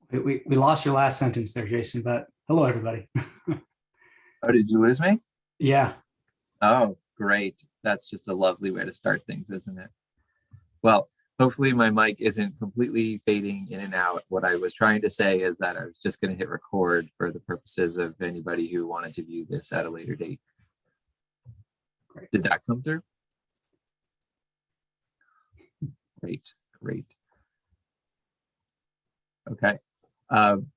We lost your last sentence there, Jason, but hello, everybody. Oh, did you lose me? Yeah. Oh, great. That's just a lovely way to start things, isn't it? Well, hopefully my mic isn't completely fading in and out. What I was trying to say is that I was just going to hit record for the purposes of anybody who wanted to view this at a later date. Great. Did that come through? Great, great. Okay.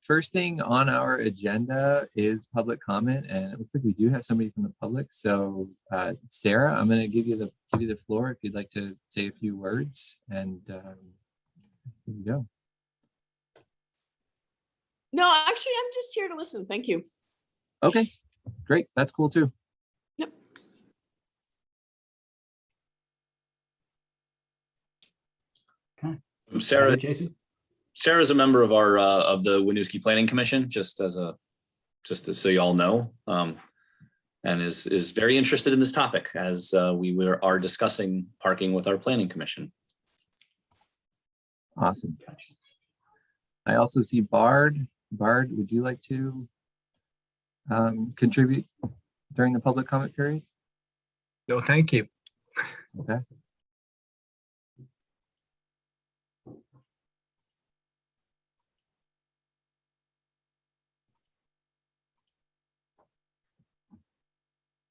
First thing on our agenda is public comment, and it looks like we do have somebody from the public. So, Sarah, I'm going to give you the floor if you'd like to say a few words, and here you go. No, actually, I'm just here to listen. Thank you. Okay, great. That's cool too. Yep. Okay. Sarah, Jason. Sarah's a member of our of the Winooski Planning Commission, just so you all know, and is very interested in this topic as we are discussing parking with our Planning Commission. Awesome. I also see Bard. Bard, would you like to contribute during the public comment period? No, thank you. Okay.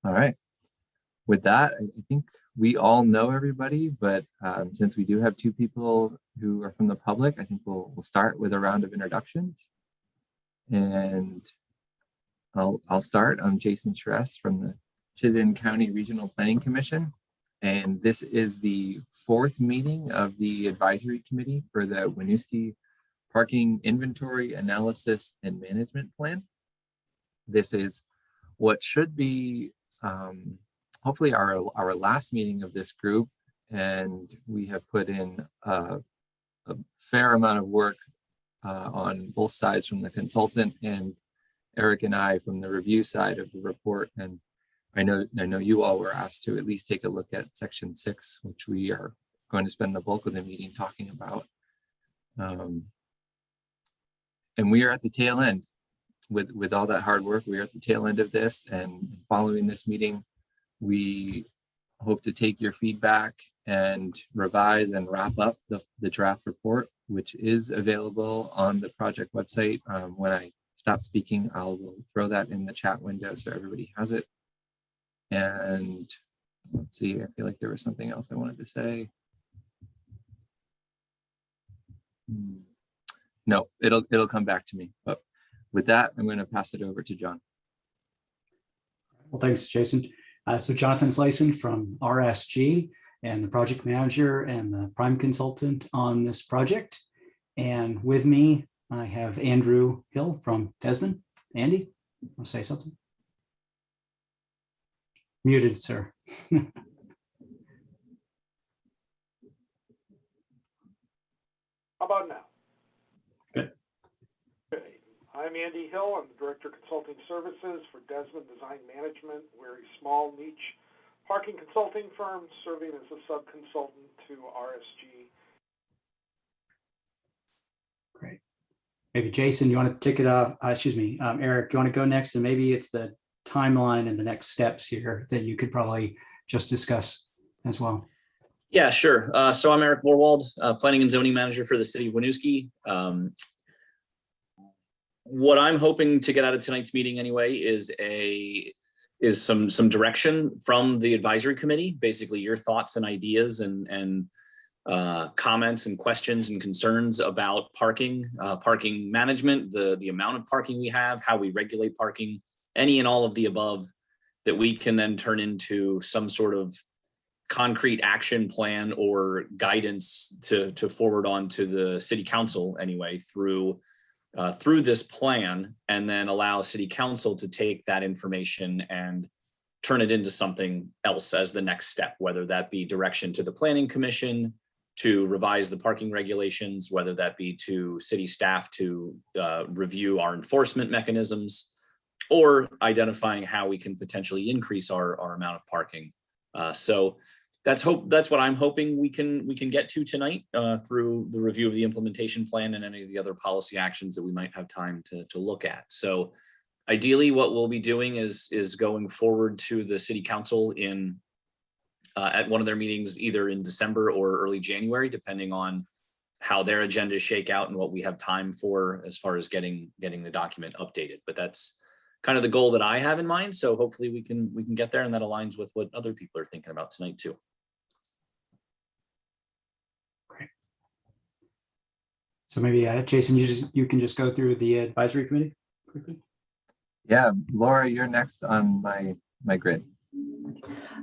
All right. With that, I think we all know everybody, but since we do have two people who are from the public, I think we'll start with a round of introductions. And I'll start. I'm Jason Shress from the Chittenden County Regional Planning Commission. And this is the fourth meeting of the advisory committee for the Winooski Parking Inventory Analysis and Management Plan. This is what should be hopefully our last meeting of this group, and we have put in a fair amount of work on both sides, from the consultant and Eric and I from the review side of the report. And I know you all were asked to at least take a look at section 6, which we are going to spend the bulk of the meeting talking about. And we are at the tail end. With all that hard work, we are at the tail end of this, and following this meeting, we hope to take your feedback and revise and wrap up the draft report, which is available on the project website. When I stop speaking, I'll throw that in the chat window so everybody has it. And let's see, I feel like there was something else I wanted to say. No, it'll come back to me. But with that, I'm going to pass it over to John. Well, thanks, Jason. So Jonathan Slayson from RSG, and the project manager and the prime consultant on this project. And with me, I have Andrew Hill from Desmond. Andy, want to say something? Muted, sir. How about now? Good. Okay. I'm Andy Hill. I'm the Director of Consulting Services for Desmond Design Management. We're a small niche parking consulting firm serving as a sub-consultant to RSG. Great. Maybe Jason, you want to take it off? Excuse me, Eric, you want to go next? And maybe it's the timeline and the next steps here that you could probably just discuss as well. Yeah, sure. So I'm Eric Vorwald, Planning and Zoning Manager for the City of Winooski. What I'm hoping to get out of tonight's meeting anyway is some direction from the advisory committee, basically your thoughts and ideas and comments and questions and concerns about parking management, the amount of parking we have, how we regulate parking, any and all of the above, that we can then turn into some sort of concrete action plan or guidance to forward on to the city council anyway through this plan, and then allow city council to take that information and turn it into something else as the next step, whether that be direction to the planning commission to revise the parking regulations, whether that be to city staff to review our enforcement mechanisms, or identifying how we can potentially increase our amount of parking. So that's what I'm hoping we can get to tonight through the review of the implementation plan and any of the other policy actions that we might have time to look at. So ideally, what we'll be doing is going forward to the city council in at one of their meetings, either in December or early January, depending on how their agendas shake out and what we have time for as far as getting the document updated. But that's kind of the goal that I have in mind. So hopefully we can get there, and that aligns with what other people are thinking about tonight too. Great. So maybe Jason, you can just go through the advisory committee quickly. Yeah, Laura, you're next on my grid.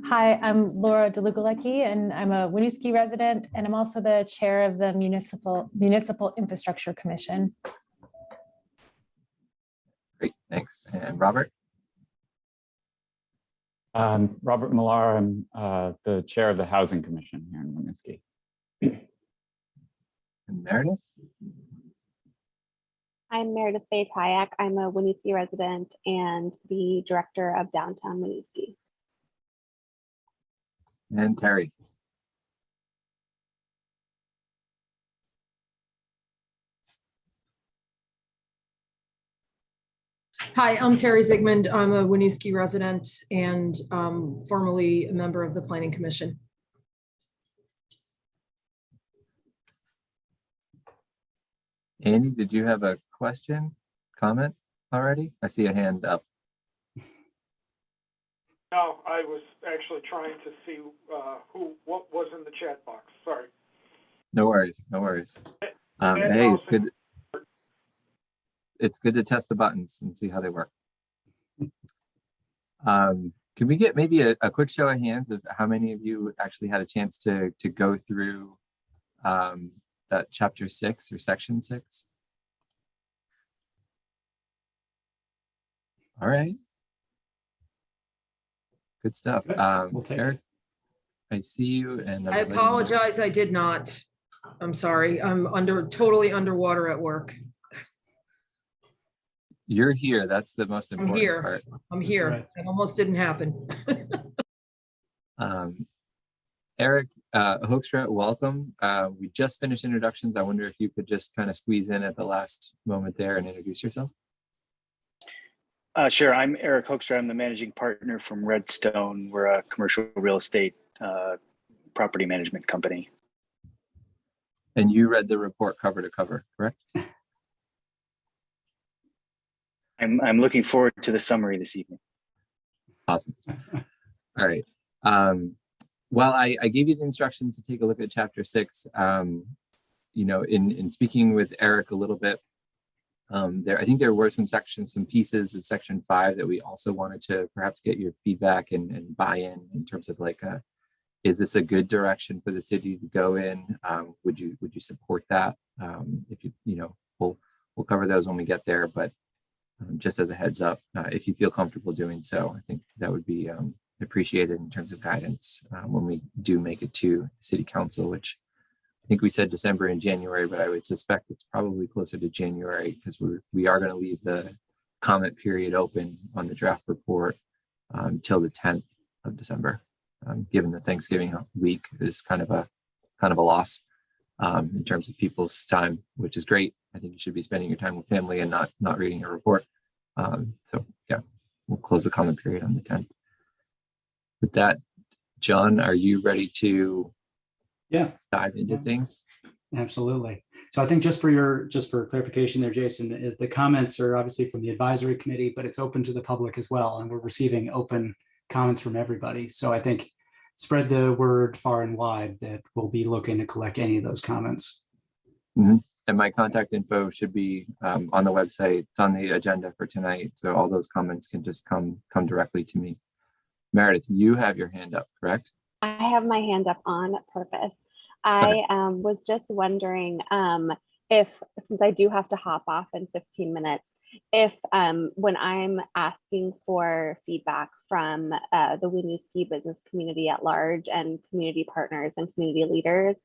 Hi, I'm Laura DeLugalecki, and I'm a Winooski resident, and I'm also the chair of the Municipal Infrastructure Commission. Great, thanks. And Robert? Robert Millar, I'm the chair of the Housing Commission here in Winooski. And Meredith? I'm Meredith Faye Tyack. I'm a Winooski resident and the director of downtown Winooski. And Terry? Hi, I'm Terry Zygmunt. I'm a Winooski resident and formerly a member of the Planning Commission. Andy, did you have a question, comment already? I see a hand up. No, I was actually trying to see what was in the chat box. Sorry. No worries, no worries. And Hey, it's also- good. It's good to test the buttons and see how they work. Can we get maybe a quick show of hands of how many of you actually had a chance to go through that chapter 6 or section 6? All right. Good stuff. Good. We'll take Eric, I see you, and I apologize, I did not. I'm sorry, I'm totally underwater at work. You're here. That's the most I'm important here. part. I'm That's here. right. It almost didn't happen. Eric Hoekstra, welcome. We just finished introductions. I wonder if you could just kind of squeeze in at the last moment there and introduce yourself. Sure. I'm Eric Hoekstra. I'm the managing partner from Redstone. We're a commercial real estate property management company. And you read the report cover to cover, correct? I'm looking forward to the summary this evening. Awesome. All right. Well, I gave you the instructions to take a look at chapter 6. You know, in speaking with Eric a little bit, I think there were some pieces of section 5 that we also wanted to perhaps get your feedback and buy-in terms of like, is this a good direction for the city to go in? Would you support that? If you know, we'll cover those when we get there, but just as a heads up, if you feel comfortable doing so, I think that would be appreciated in terms of guidance when we do make it to city council, which I think we said December and January, but I would suspect it's probably closer to January because we are going to leave the comment period open on the draft report till the 10th of December, given that Thanksgiving week is kind of a loss in terms of people's time, which is great. I think you should be spending your time with family and not reading a report. So yeah, we'll close the comment period on the 10th. With that, John, are you ready to dive into things? Absolutely. So I think just for clarification there, Jason, is the comments are obviously from the advisory committee, but it's open to the public as well. And we're receiving open comments from everybody. So I think spread the word far and wide that we'll be looking to collect any of those comments. Mm-hmm. And my contact info should be on the website. It's on the agenda for tonight. So all those comments can just come directly to me. Meredith, you have your hand up, correct? I have my hand up on purpose. I was just wondering if, since I do have to hop off in 15 minutes, if when I'm asking for feedback from the Winooski business community at large and community partners and community leaders,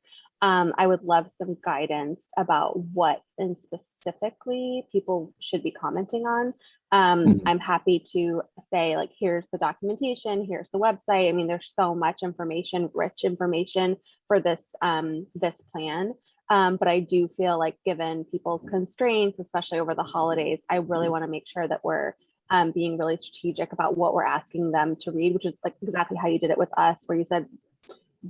I would love some guidance about what and specifically people should be commenting on. I'm happy to say, like, here's the documentation, here's the website. I mean, there's so much information, rich information for this this plan. But I do feel like, given people's constraints, especially over the holidays, I really want to make sure that we're being really strategic about what we're asking them to read, which is like exactly how you did it with us, where you said,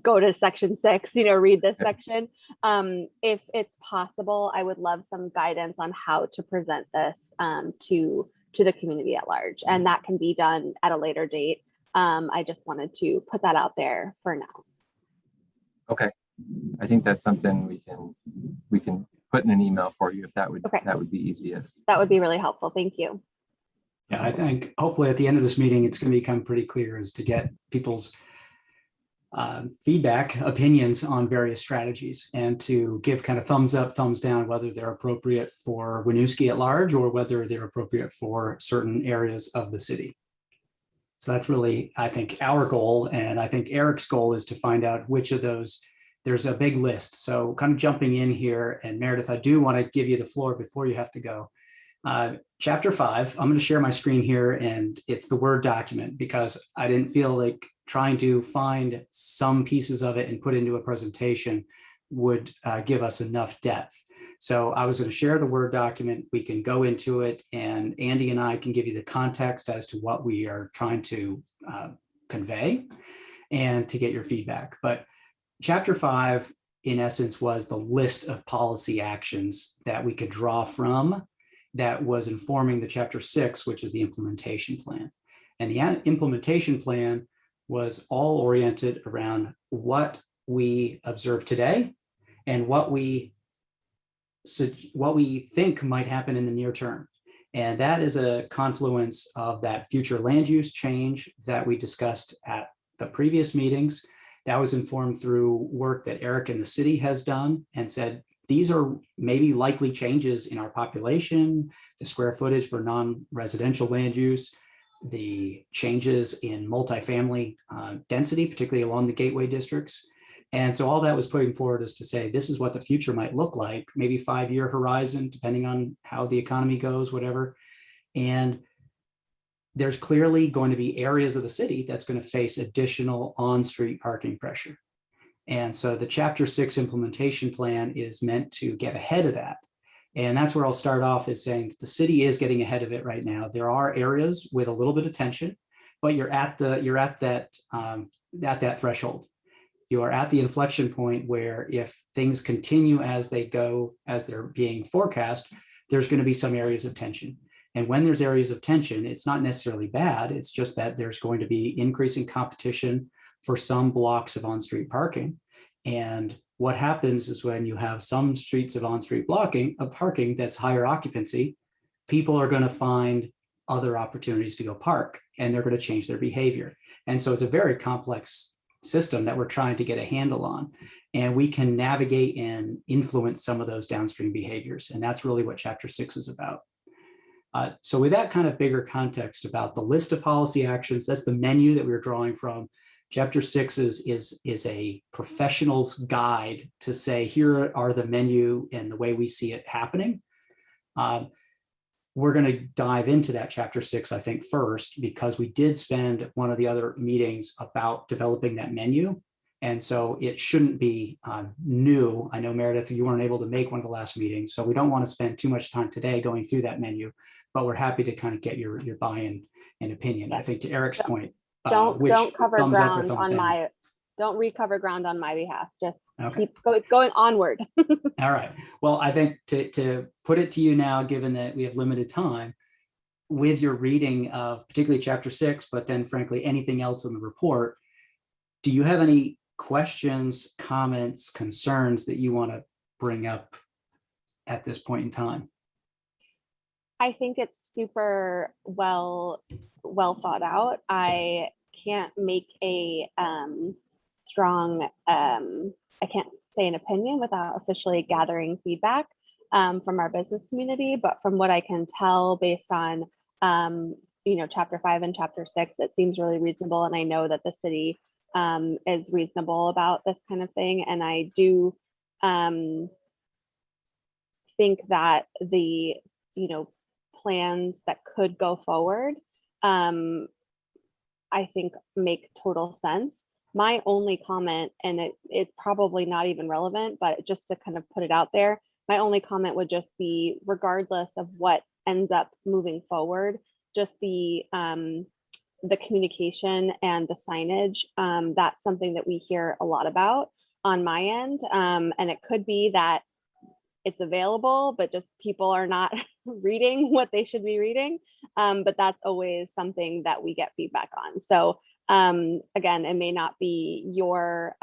go to section 6, read this section. If it's possible, I would love some guidance on how to present this to the community at large. And that can be done at a later date. I just wanted to put that out there for now. Okay. I think that's something we can put in an email for you if that would be easiest. That would be really helpful. Thank you. Yeah, I think hopefully at the end of this meeting, it's going to become pretty clear as to get people's feedback, opinions on various strategies, and to give kind of thumbs up, thumbs down, whether they're appropriate for Winooski at large or whether they're appropriate for certain areas of the city. So that's really, I think, our goal. And I think Eric's goal is to find out which of those. There's a big list. So kind of jumping in here, and Meredith, I do want to give you the floor before you have to go. Chapter 5, I'm going to share my screen here, and it's the Word document because I didn't feel like trying to find some pieces of it and put into a presentation would give us enough depth. So I was going to share the Word document. We can go into it, and Andy and I can give you the context as to what we are trying to convey and to get your feedback. But Chapter 5, in essence, was the list of policy actions that we could draw from that was informing the Chapter 6, which is the implementation plan. And the implementation plan was all oriented around what we observe today and what we think might happen in the near term. And that is a confluence of that future land use change that we discussed at the previous meetings. That was informed through work that Eric and the city has done and said, these are maybe likely changes in our population, the square footage for non-residential land use, the changes in multifamily density, particularly along the gateway districts. And so all that was putting forward is to say, this is what the future might look like, maybe 5-year horizon, depending on how the economy goes, whatever. And there's clearly going to be areas of the city that's going to face additional on-street parking pressure. And so the Chapter 6 implementation plan is meant to get ahead of that. And that's where I'll start off, is saying that the city is getting ahead of it right now. There are areas with a little bit of tension, but you're at that threshold. You are at the inflection point where if things continue as they go, as they're being forecast, there's going to be some areas of tension. And when there's areas of tension, it's not necessarily bad. It's just that there's going to be increasing competition for some blocks of on-street parking. And what happens is when you have some streets of on-street parking that's higher occupancy, people are going to find other opportunities to go park, and they're going to change their behavior. And so it's a very complex system that we're trying to get a handle on. And we can navigate and influence some of those downstream behaviors. And that's really what Chapter 6 is about. So with that kind of bigger context about the list of policy actions, that's the menu that we're drawing from. Chapter 6 is a professional's guide to say, here are the menu and the way we see it happening. We're going to dive into that Chapter 6, I think, first, because we did spend one of the other meetings about developing that menu. And so it shouldn't be new. I know, Meredith, you weren't able to make one of the last meetings, so we don't want to spend too much time today going through that menu, but we're happy to kind of get your buy-in and opinion. Yeah. I think to Eric's point, don't recover ground on my behalf. Just keep going onward. All right. Well, I think to put it to you now, given that we have limited time, with your reading of particularly Chapter 6, but then frankly, anything else in the report, do you have any questions, comments, concerns that you want to bring up at this point in time? I think it's super well thought out. I can't make a strong, I can't say an opinion without officially gathering feedback. from our business community, but from what I can tell based on, chapter 5 and chapter 6, it seems really reasonable. And I know that the city is reasonable about this kind of thing. And I do think that the, plans that could go forward, I think make total sense. My only comment, and it's probably not even relevant, but just to kind of put it out there, my only comment would just be, regardless of what ends up moving forward, just the communication and the signage. That's something that we hear a lot about on my end. And it could be that it's available, but just people are not reading what they should be reading. But that's always something that we get feedback on. So again, it may not be your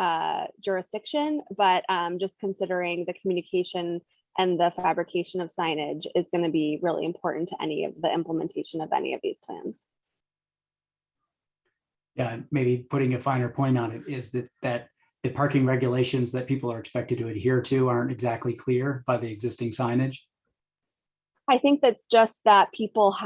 jurisdiction, but just considering the communication and the fabrication of signage is going to be really important to any of the implementation of any of these plans. Yeah, maybe putting a finer point on it is that the parking regulations that people are expected to adhere to aren't exactly clear by the existing signage. I think that's just that people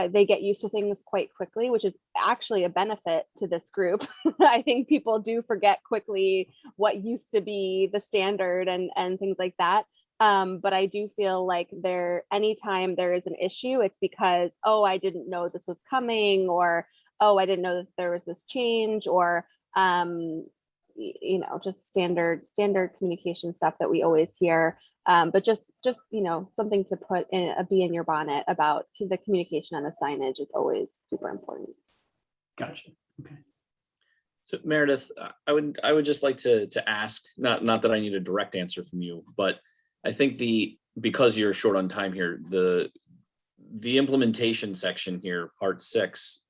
they get used to things quite quickly, which is actually a benefit to this group. I think people do forget quickly what used to be the standard and things like that. But I do feel like anytime there is an issue, it's because, oh, I didn't know this was coming, or, oh, I didn't know that there was this change, or, just standard communication stuff that we always hear. But just something to put in be in your bonnet about the communication and the signage is always super important. Gotcha. Okay. So Meredith, I would just like to ask, not that I need a direct answer from you, but I think because you're short on time here, the implementation section here, part 6,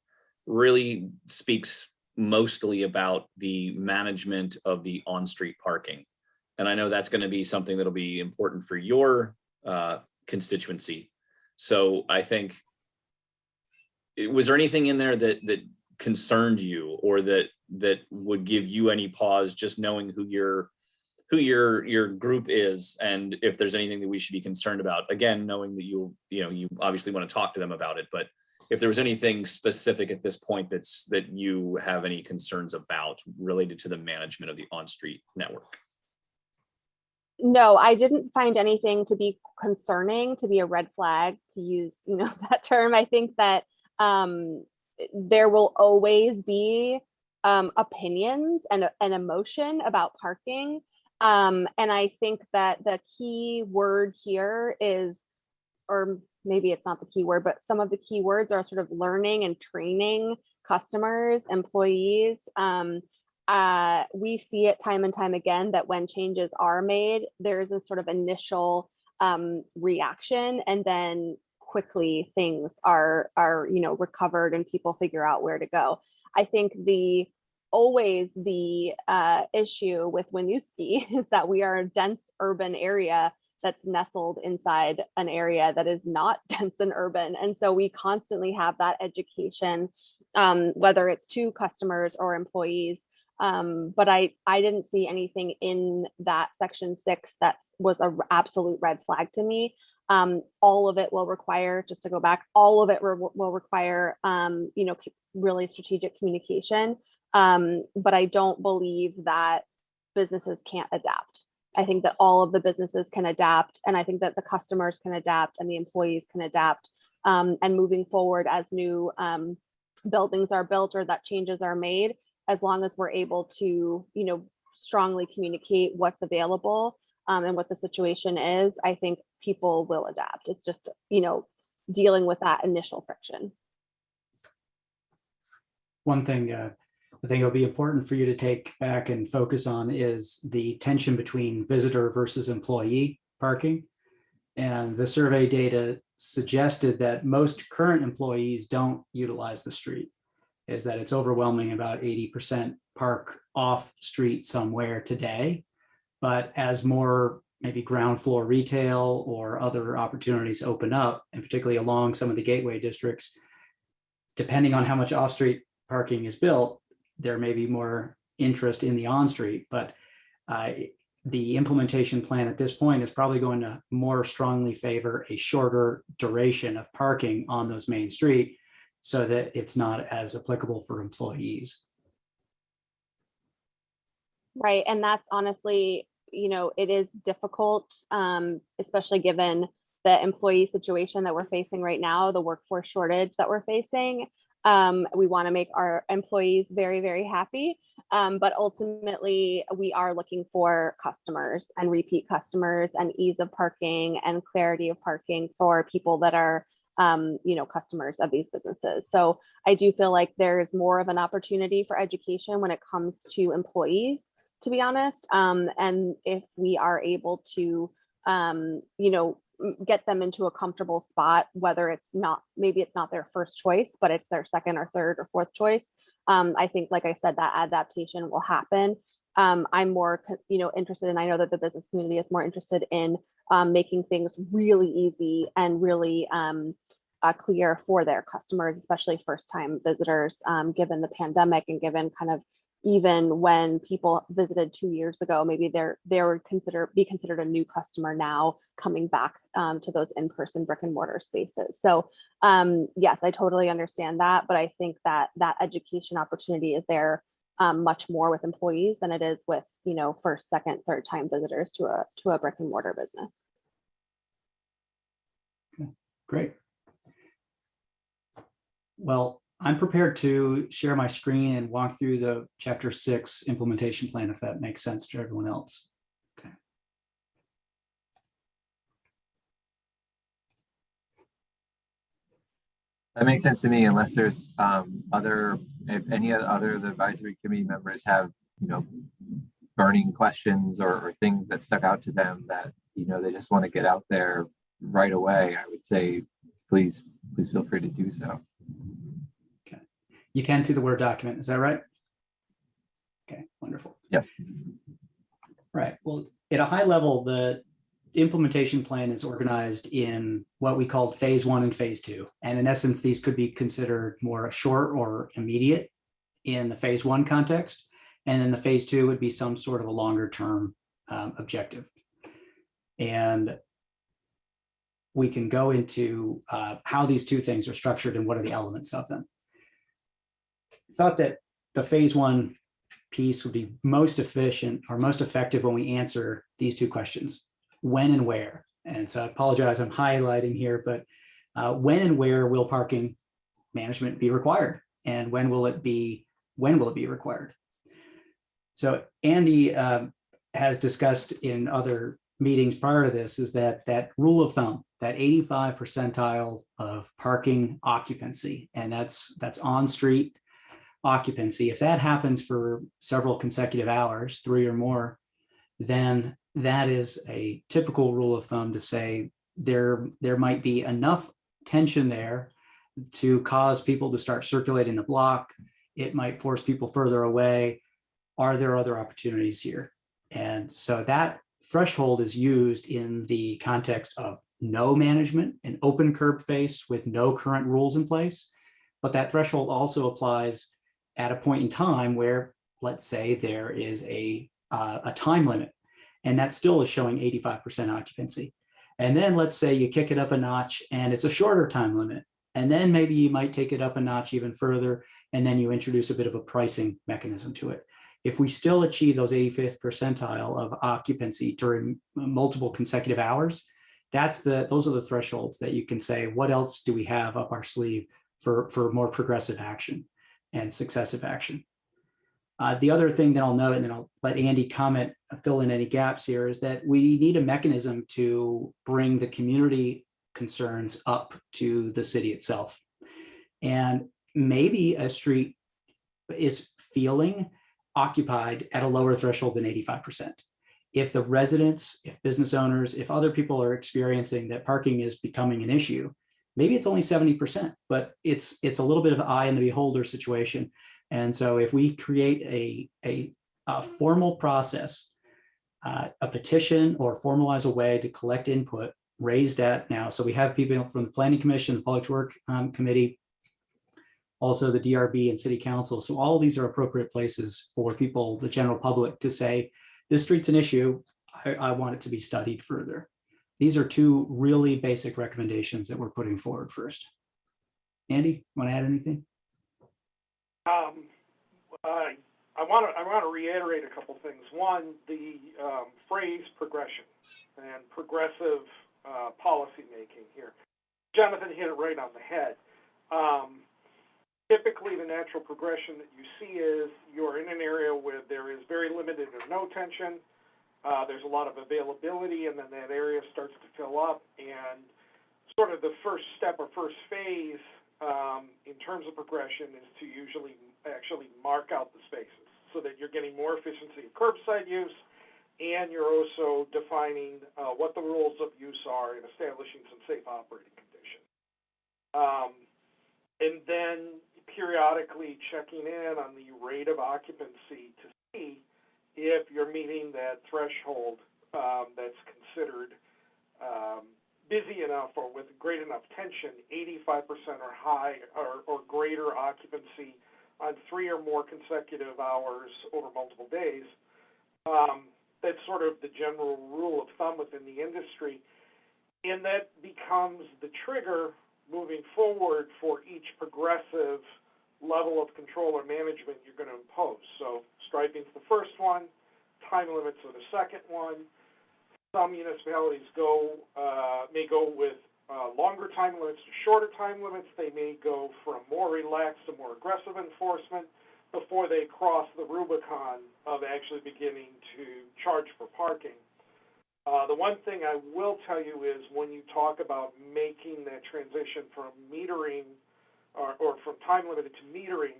really speaks mostly about the management of the on-street parking. And I know that's going to be something that'll be important for your constituency. So I think, was there anything in there that concerned you, or that would give you any pause, just knowing who your group is, and if there's anything that we should be concerned about? Again, knowing that you obviously want to talk to them about it, but if there was anything specific at this point that you have any concerns about related to the management of the on-street network. No, I didn't find anything to be concerning, to be a red flag, to use that term. I think that there will always be opinions and emotion about parking. And I think that the key word here is, or maybe it's not the key word, but some of the key words are sort of learning and training customers, employees. We see it time and time again that when changes are made, there's a sort of initial reaction, and then quickly things are recovered and people figure out where to go. I think the issue with Winooski is that we are a dense urban area that's nestled inside an area that is not dense and urban. And so we constantly have that education, whether it's to customers or employees. But I didn't see anything in that section 6 that was an absolute red flag to me. All of it will require, just to go back, all of it will require, really strategic communication. But I don't believe that businesses can't adapt. I think that all of the businesses can adapt, and I think that the customers can adapt and the employees can adapt. And moving forward, as new buildings are built or that changes are made, as long as we're able to, strongly communicate what's available and what the situation is, I think people will adapt. It's just, dealing with that initial friction. One thing I think it'll be important for you to take back and focus on is the tension between visitor versus employee parking. And the survey data suggested that most current employees don't utilize the street, is that it's overwhelming. About 80% park off street somewhere today. But as more maybe ground floor retail or other opportunities open up, and particularly along some of the gateway districts, depending on how much off-street parking is built, there may be more interest in the on-street. But the implementation plan at this point is probably going to more strongly favor a shorter duration of parking on those main street so that it's not as applicable for employees. Right. And that's honestly, it is difficult, especially given the employee situation that we're facing right now, the workforce shortage that we're facing. We want to make our employees very, very happy. But ultimately, we are looking for customers and repeat customers and ease of parking and clarity of parking for people that are, customers of these businesses. So I do feel like there's more of an opportunity for education when it comes to employees, to be honest. And if we are able to, get them into a comfortable spot, whether maybe it's not their first choice, but it's their second or third or fourth choice. I think, like I said, that adaptation will happen. I'm more, interested, and I know that the business community is more interested in making things really easy and really clear for their customers, especially first-time visitors, given the pandemic and given kind of even when people visited 2 years ago, maybe they would be considered a new customer now coming back to those in-person brick and mortar spaces. So yes, I totally understand that, but I think that education opportunity is there much more with employees than it is with, first, second, third time visitors to a brick and mortar business. Okay, great. Well, I'm prepared to share my screen and walk through the Chapter 6 implementation plan, if that makes sense to everyone else. Okay. That makes sense to me, unless there's if any other of the advisory committee members have, burning questions or things that stuck out to them that, they just want to get out there right away, I would say, please feel free to do so. You can see the Word document, is that right? Okay, wonderful. Yes. Right, well, at a high level, the implementation plan is organized in what we called phase 1 and phase 2. And in essence, these could be considered more short or immediate in the phase 1 context. And then the phase 2 would be some sort of a longer term objective. And we can go into how these two things are structured and what are the elements of them. Thought that the phase 1 piece would be most efficient or most effective when we answer these two questions: when and where. And so I apologize, I'm highlighting here, but when and where will parking management be required? And when will it be required? So Andy has discussed in other meetings prior to this is that rule of thumb, that 85th percentile of parking occupancy, and that's on street occupancy. If that happens for several consecutive hours, 3 or more, then that is a typical rule of thumb to say there might be enough tension there to cause people to start circulating the block. It might force people further away. Are there other opportunities here? And so that threshold is used in the context of no management, an open curb face with no current rules in place. But that threshold also applies at a point in time where, let's say, there is a time limit, and that still is showing 85% occupancy. And then let's say you kick it up a notch and it's a shorter time limit. And then maybe you might take it up a notch even further, and then you introduce a bit of a pricing mechanism to it. If we still achieve those 85th percentile of occupancy during multiple consecutive hours, those are the thresholds that you can say, what else do we have up our sleeve for more progressive action and successive action? The other thing that I'll note, and then I'll let Andy comment, fill in any gaps here, is that we need a mechanism to bring the community concerns up to the city itself. And maybe a street is feeling occupied at a lower threshold than 85%. If the residents, if business owners, if other people are experiencing that parking is becoming an issue, maybe it's only 70%, but it's a little bit of an eye in the beholder situation. And so if we create a formal process, a petition, or formalize a way to collect input raised at now, so we have people from the Planning Commission, the Public Works Committee, also the DRB and City Council. So all of these are appropriate places for people, the general public, to say, this street's an issue. I want it to be studied further. These are two really basic recommendations that we're putting forward first. Andy, want to add anything? I want to reiterate a couple things. One, the phrase progression and progressive policy making here. Jonathan hit it right on the head. Typically, the natural progression that you see is you're in an area where there is very limited or no tension. There's a lot of availability, and then that area starts to fill up. And sort of the first step or first phase in terms of progression is to usually actually mark out the spaces so that you're getting more efficiency of curbside use, and you're also defining what the rules of use are and establishing some safe operating conditions. And then periodically checking in on the rate of occupancy to see if you're meeting that threshold that's considered busy enough or with great enough tension, 85% or high or greater occupancy on 3 or more consecutive hours over multiple days. That's sort of the general rule of thumb within the industry. And that becomes the trigger moving forward for each progressive level of control or management you're going to impose. So striping's the first one, time limits are the second one. Some municipalities may go with longer time limits to shorter time limits. They may go from more relaxed to more aggressive enforcement before they cross the Rubicon of actually beginning to charge for parking. The one thing I will tell you is when you talk about making that transition from metering or from time limited to metering,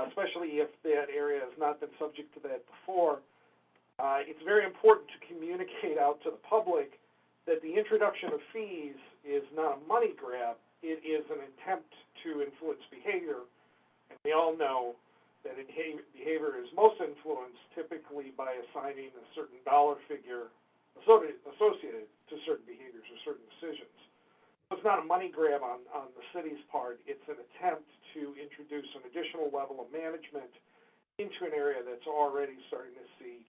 especially if that area has not been subject to that before, it's very important to communicate out to the public that the introduction of fees is not a money grab. It is an attempt to influence behavior. And we all know that behavior is most influenced typically by assigning a certain dollar figure associated to certain behaviors or certain decisions. So it's not a money grab on the city's part. It's an attempt to introduce an additional level of management into an area that's already starting to see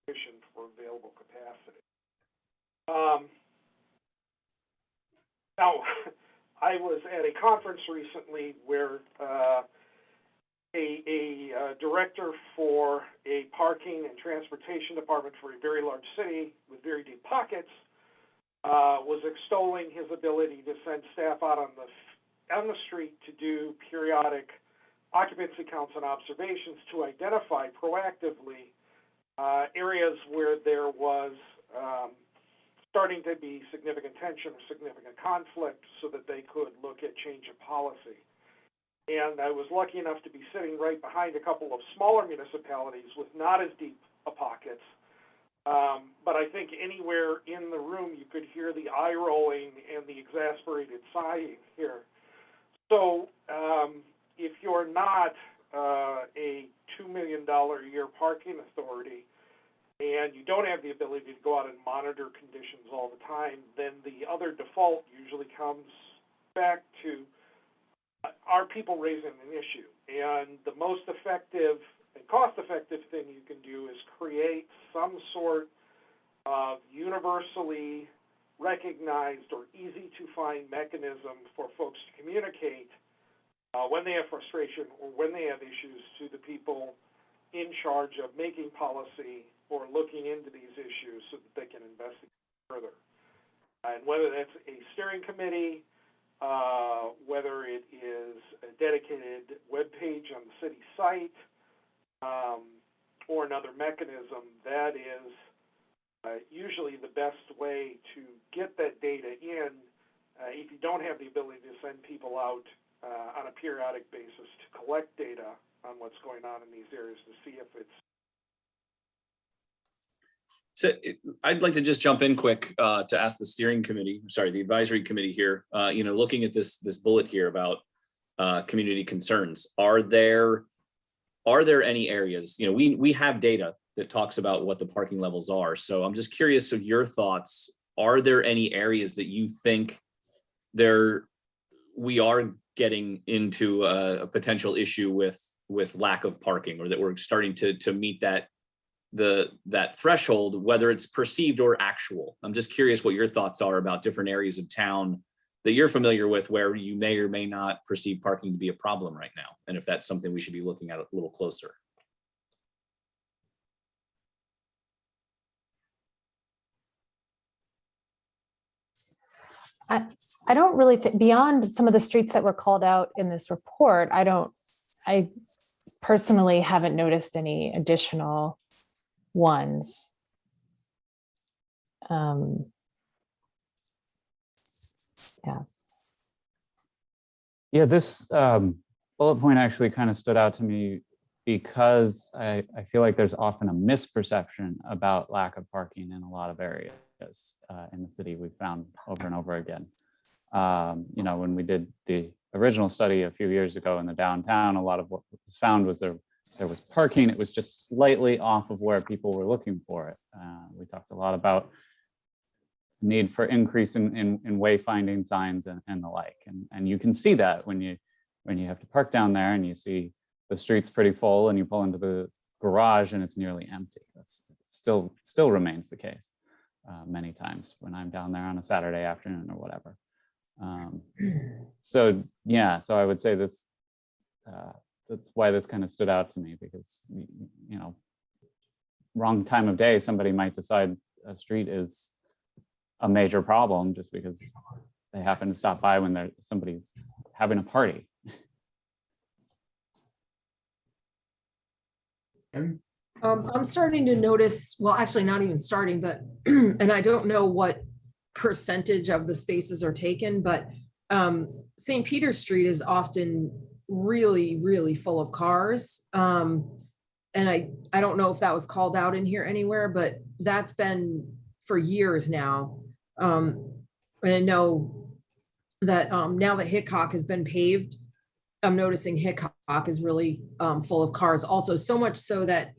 sufficient for available capacity. Now, I was at a conference recently where a director for a parking and transportation department for a very large city with very deep pockets was extolling his ability to send staff out on the street to do periodic occupancy counts and observations to identify proactively areas where there was starting to be significant tension or significant conflict so that they could look at change of policy. And I was lucky enough to be sitting right behind a couple of smaller municipalities with not as deep a pockets. But I think anywhere in the room you could hear the eye rolling and the exasperated sighing here. So if you're not a $2 million a year parking authority and you don't have the ability to go out and monitor conditions all the time, then the other default usually comes back to are people raising an issue? And the most effective and cost-effective thing you can do is create some sort of universally recognized or easy-to-find mechanism for folks to communicate when they have frustration or when they have issues to the people in charge of making policy or looking into these issues so that they can investigate further. And whether that's a steering committee, whether it is a dedicated web page on the city site, or another mechanism, that is usually the best way to get that data in if you don't have the ability to send people out on a periodic basis to collect data on what's going on in these areas to see if it's. So I'd like to just jump in quick to ask the the advisory committee here, looking at this bullet here about community concerns. Are there any areas, we have data that talks about what the parking levels are. So I'm just curious of your thoughts. Are there any areas that you think we are getting into a potential issue with lack of parking, or that we're starting to meet that that threshold, whether it's perceived or actual. I'm just curious what your thoughts are about different areas of town that you're familiar with where you may or may not perceive parking to be a problem right now, and if that's something we should be looking at a little closer. I don't really think, beyond some of the streets that were called out in this report, I personally haven't noticed any additional ones. Yeah, this bullet point actually kind of stood out to me because I feel like there's often a misperception about lack of parking in a lot of areas in the city. We've found over and over again. When we did the original study a few years ago in the downtown, a lot of what was found was there was parking. It was just slightly off of where people were looking for it. We talked a lot about need for increase in wayfinding signs and the like. And you can see that when you have to park down there and you see the street's pretty full and you pull into the garage and it's nearly empty. That's still remains the case many times when I'm down there on a Saturday afternoon or whatever. So I would say this, that's why this kind of stood out to me, because, wrong time of day, somebody might decide a street is a major problem just because they happen to stop by when somebody's having a party. I'm starting to notice, well, actually not even starting, but, and I don't know what percentage of the spaces are taken, but St. Peter's Street is often really, really full of cars. And I don't know if that was called out in here anywhere, but that's been for years now. And I know that now that Hickok has been paved, I'm noticing Hickok is really full of cars also, so much so that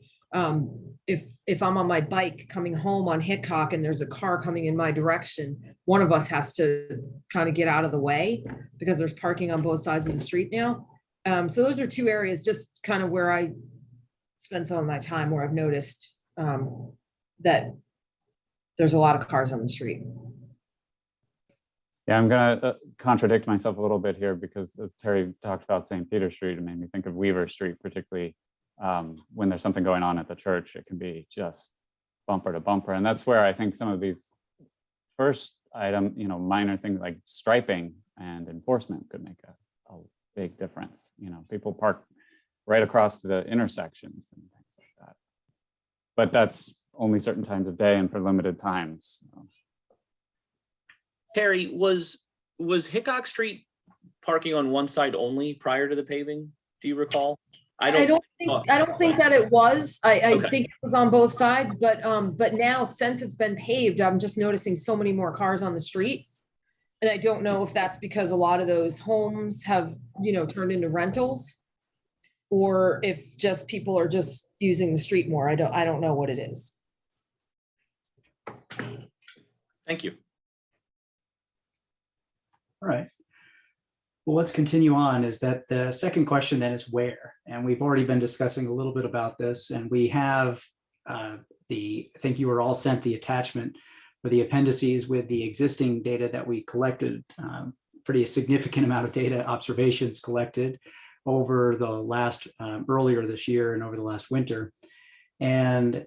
if I'm on my bike coming home on Hickok and there's a car coming in my direction, one of us has to kind of get out of the way because there's parking on both sides of the street now. So those are two areas just kind of where I spend some of my time, where I've noticed that there's a lot of cars on the street. Yeah, I'm gonna contradict myself a little bit here, because as Terry talked about St. Peter Street, it made me think of Weaver Street, particularly when there's something going on at the church. It can be just bumper to bumper. And that's where I think some of these first item, minor things like striping and enforcement could make a big difference. People park right across the intersections and things like that. But that's only certain times of day and for limited times. Terry, was Hickok Street parking on one side only prior to the paving? Do you recall? I don't think that it was. I Okay. think it was on both sides, but now since it's been paved, I'm just noticing so many more cars on the street. And I don't know if that's because a lot of those homes have, turned into rentals, or if just people are just using the street more. I don't know what it is. Thank you. All right. Well, let's continue on. Is that the second question then is where? And we've already been discussing a little bit about this, and we have I think you were all sent the attachment for the appendices with the existing data that we collected, pretty significant amount of data observations collected over the last, earlier this year and over the last winter. And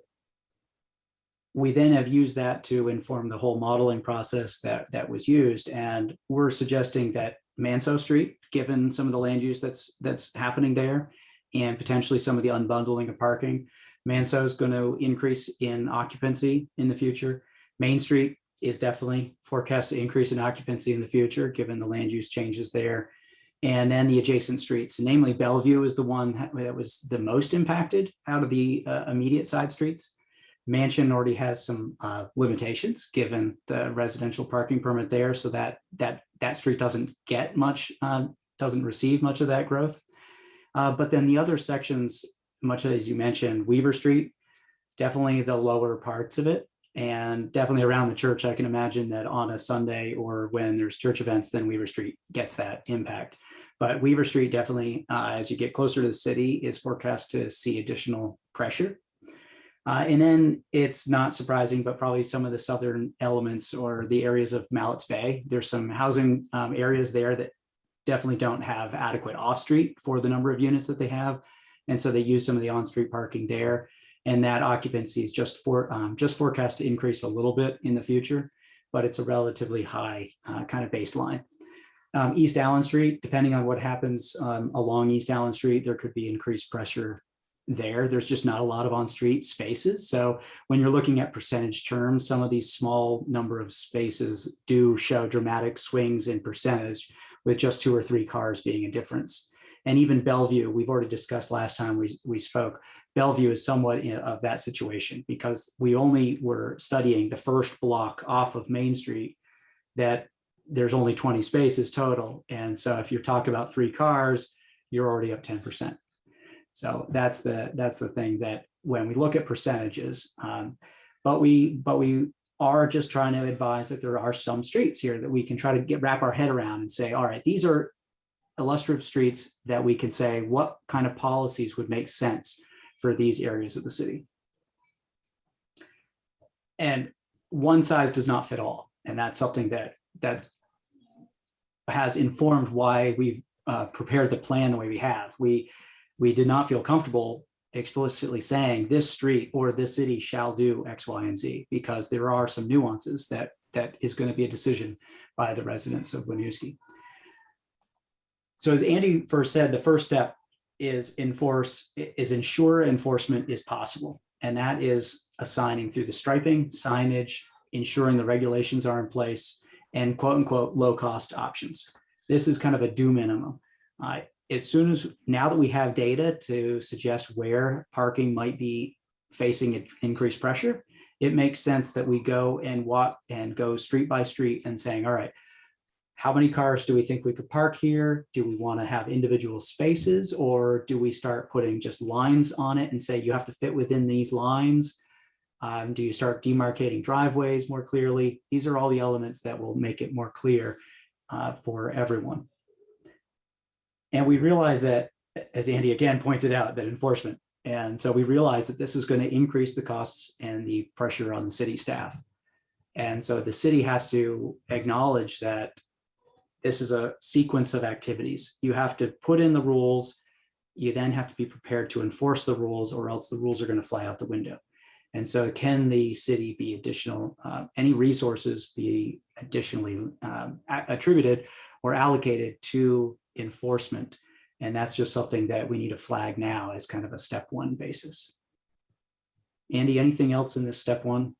we then have used that to inform the whole modeling process that was used. And we're suggesting that Manso Street, given some of the land use that's happening there, and potentially some of the unbundling of parking, Manso is going to increase in occupancy in the future. Main Street is definitely forecast to increase in occupancy in the future, given the land use changes there. And then the adjacent streets, namely Bellevue is the one that was the most impacted out of the immediate side streets. Mansion already has some limitations given the residential parking permit there, so that street doesn't get much, doesn't receive much of that growth. But then the other sections, much as you mentioned, Weaver Street, definitely the lower parts of it, and definitely around the church. I can imagine that on a Sunday or when there's church events, then Weaver Street gets that impact. But Weaver Street definitely, as you get closer to the city, is forecast to see additional pressure. And then it's not surprising, but probably some of the southern elements or the areas of Mallett's Bay. There's some housing areas there that definitely don't have adequate off-street for the number of units that they have. And so they use some of the on-street parking there. And that occupancy is just forecast to increase a little bit in the future, but it's a relatively high kind of baseline. East Allen Street, depending on what happens along East Allen Street, there could be increased pressure there. There's just not a lot of on-street spaces. So when you're looking at percentage terms, some of these small number of spaces do show dramatic swings in percentage, with just 2 or 3 cars being a difference. And even Bellevue, we've already discussed last time we spoke, Bellevue is somewhat of that situation, because we only were studying the first block off of Main Street that there's only 20 spaces total. And so if you're talking about 3 cars, you're already up 10%. So that's the thing, that when we look at percentages, but we are just trying to advise that there are some streets here that we can try to wrap our head around and say, all right, these are illustrative streets that we can say what kind of policies would make sense for these areas of the city. And one size does not fit all. And that's something that has informed why we've prepared the plan the way we have. We did not feel comfortable explicitly saying this street or this city shall do X, Y, and Z, because there are some nuances that is going to be a decision by the residents of Winooski. So as Andy first said, the first step is ensure enforcement is possible. And that is assigning through the striping, signage, ensuring the regulations are in place, and quote unquote low cost options. This is kind of a do minimum. Now that we have data to suggest where parking might be facing increased pressure, it makes sense that we go and walk and go street by street and saying, all right, how many cars do we think we could park here? Do we want to have individual spaces, or do we start putting just lines on it and say you have to fit within these lines? Do you start demarcating driveways more clearly? These are all the elements that will make it more clear for everyone. And we realize that, as Andy again pointed out, that enforcement. And so we realize that this is going to increase the costs and the pressure on the city staff. And so the city has to acknowledge that this is a sequence of activities. You have to put in the rules. You then have to be prepared to enforce the rules, or else the rules are going to fly out the window. And so can the city be additional, any resources be additionally attributed or allocated to enforcement? And that's just something that we need to flag now as kind of a step 1 basis. Andy, anything else in this step 1?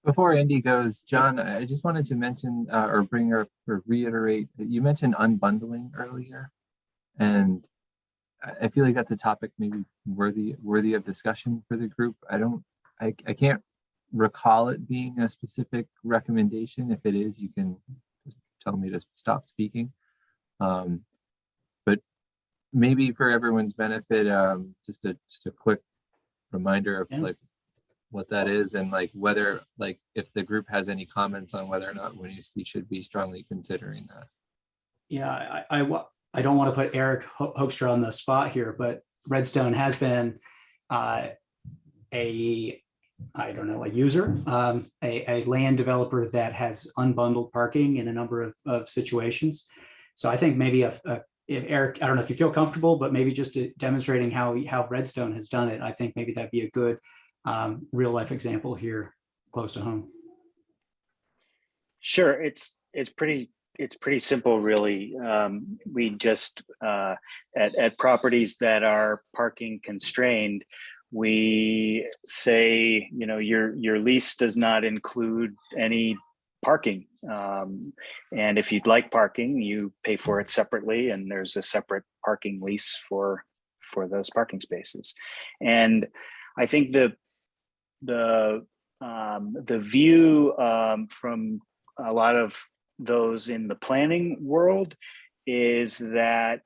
Before Andy goes, John, I just wanted to mention or bring up or reiterate that you mentioned unbundling earlier. And I feel like that's a topic maybe worthy of discussion for the group. I can't recall it being a specific recommendation. If it is, you can just tell me to stop speaking. But maybe for everyone's benefit, just a quick reminder of like what that is, and like whether, like, if the group has any comments on whether or not Winooski should be strongly considering that. Yeah, I don't want to put Eric Hoekstra on the spot here, but Redstone has been a user, a land developer that has unbundled parking in a number of situations. So I think maybe if Eric, I don't know if you feel comfortable, but maybe just demonstrating how Redstone has done it, I think maybe that'd be a good real life example here close to home. Sure, it's pretty simple, really. We just at properties that are parking constrained, we say, you know, your lease does not include any parking, and if you'd like parking, you pay for it separately, and there's a separate parking lease for those parking spaces. And I think the view from a lot of those in the planning world is that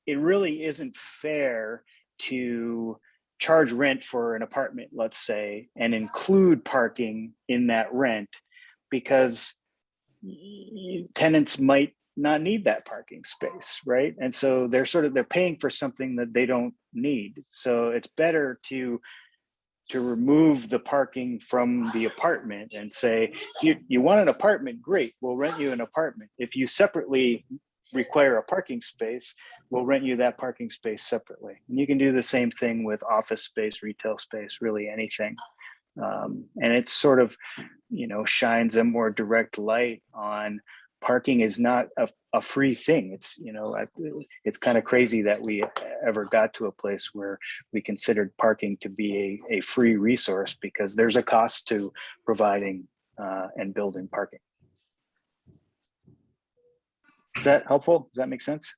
it really isn't fair to charge rent for an apartment, let's say, and include parking in that rent, because tenants might not need that parking space, right? And so they're paying for something that they don't need. So it's better to to remove the parking from the apartment and say, if you want an apartment, great, we'll rent you an apartment. If you separately require a parking space, we'll rent you that parking space separately. And you can do the same thing with office space, retail space, really anything. And it's sort of, shines a more direct light on parking is not a free thing. It's, it's kind of crazy that we ever got to a place where we considered parking to be a free resource, because there's a cost to providing and building parking. Is that helpful? Does that make sense?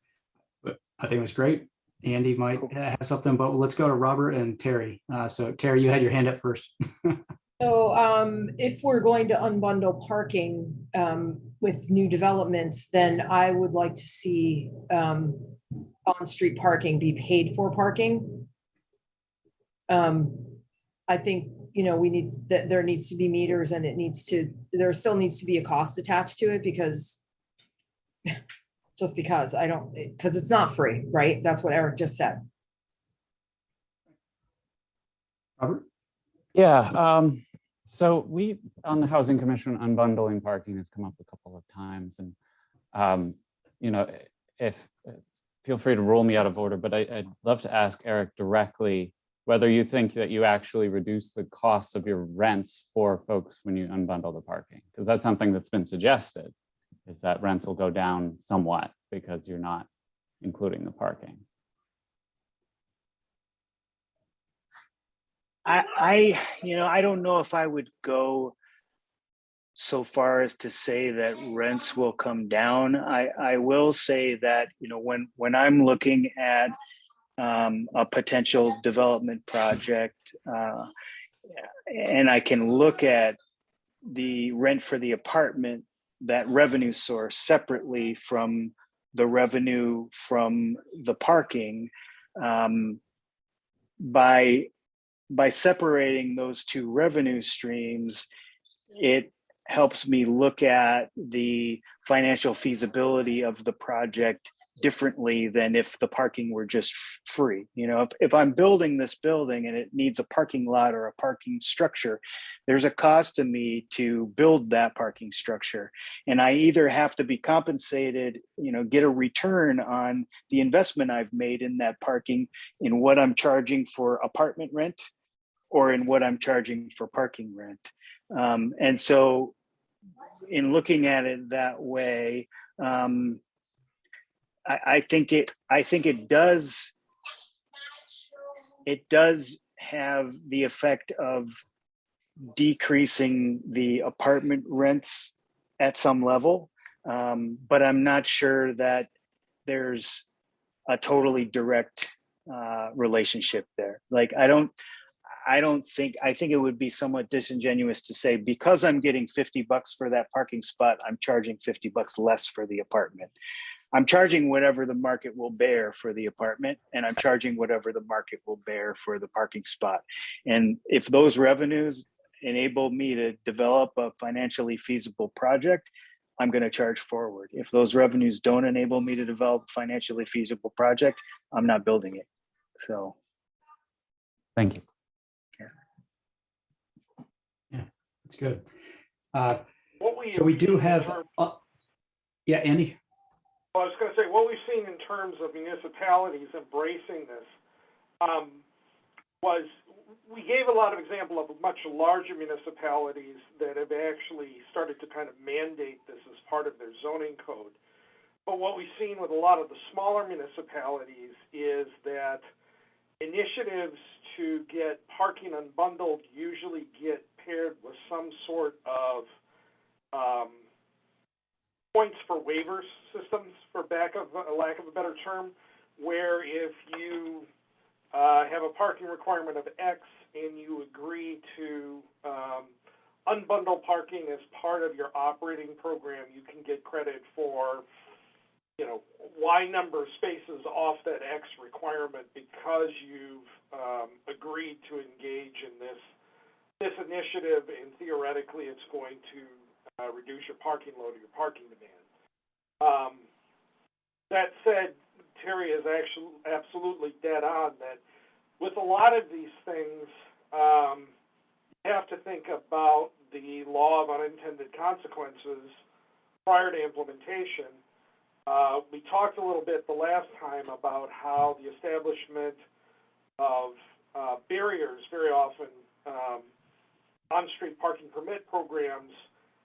But I think it was great. Andy might have something, but let's go to Robert and Terry. So Terry, you had your hand up first. So if we're going to unbundle parking with new developments, then I would like to see on-street parking be paid for parking. I think, we need that there needs to be meters, and there still needs to be a cost attached to it, because because it's not free, right? That's what Eric just said. Robert? Yeah, so we, on the Housing Commission, unbundling parking has come up a couple of times, and feel free to rule me out of order, but I'd love to ask Eric directly whether you think that you actually reduce the costs of your rents for folks when you unbundle the parking, because that's something that's been suggested, is that rents will go down somewhat because you're not including the parking. I don't know if I would go so far as to say that rents will come down. I will say that, when I'm looking at a potential development project, and I can look at the rent for the apartment, that revenue source, separately from the revenue from the parking, by separating those two revenue streams, it helps me look at the financial feasibility of the project differently than if the parking were just free. If I'm building this building and it needs a parking lot or a parking structure, there's a cost to me to build that parking structure. And I either have to be compensated, get a return on the investment I've made in that parking, in what I'm charging for apartment rent, or in what I'm charging for parking rent. And so in looking at it that way, I think it does have the effect of decreasing the apartment rents at some level, but I'm not sure that there's a totally direct relationship there. Like, I think it would be somewhat disingenuous to say, because I'm getting $50 for that parking spot, I'm charging $50 less for the apartment. I'm charging whatever the market will bear for the apartment, and I'm charging whatever the market will bear for the parking spot. And if those revenues enable me to develop a financially feasible project, I'm going to charge forward. If those revenues don't enable me to develop a financially feasible project, I'm not building it. So. Thank you. Yeah, that's good. So we do have, yeah, Andy? Well, I was going to say, what we've seen in terms of municipalities embracing this was, we gave a lot of example of much larger municipalities that have actually started to kind of mandate this as part of their zoning code. But what we've seen with a lot of the smaller municipalities is that initiatives to get parking unbundled usually get paired with some sort of points for waivers systems, for lack of a better term, where if you have a parking requirement of X and you agree to unbundle parking as part of your operating program, you can get credit for Y number of spaces off that X requirement, because you've agreed to engage in this initiative, and theoretically it's going to reduce your parking load or your parking demand. That said, Terry is actually absolutely dead on that with a lot of these things, you have to think about the law of unintended consequences prior to implementation. We talked a little bit the last time about how the establishment of barriers, very often on-street parking permit programs,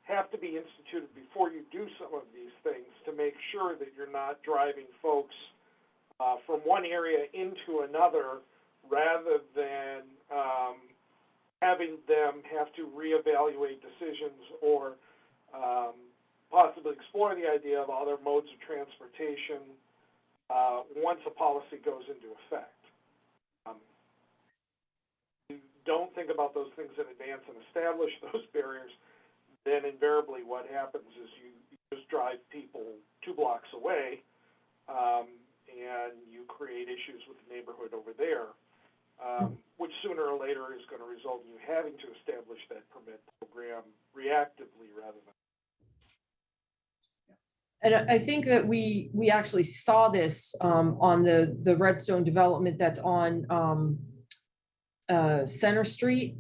have to be instituted before you do some of these things to make sure that you're not driving folks from one area into another, rather than having them have to reevaluate decisions or possibly explore the idea of other modes of transportation once a policy goes into effect. You don't think about those things in advance and establish those barriers, then invariably what happens is you just drive people 2 blocks away, and you create issues with the neighborhood over there, which sooner or later is going to result in you having to establish that permit program reactively rather than. And I think that we actually saw this on the Redstone development that's on Center Street.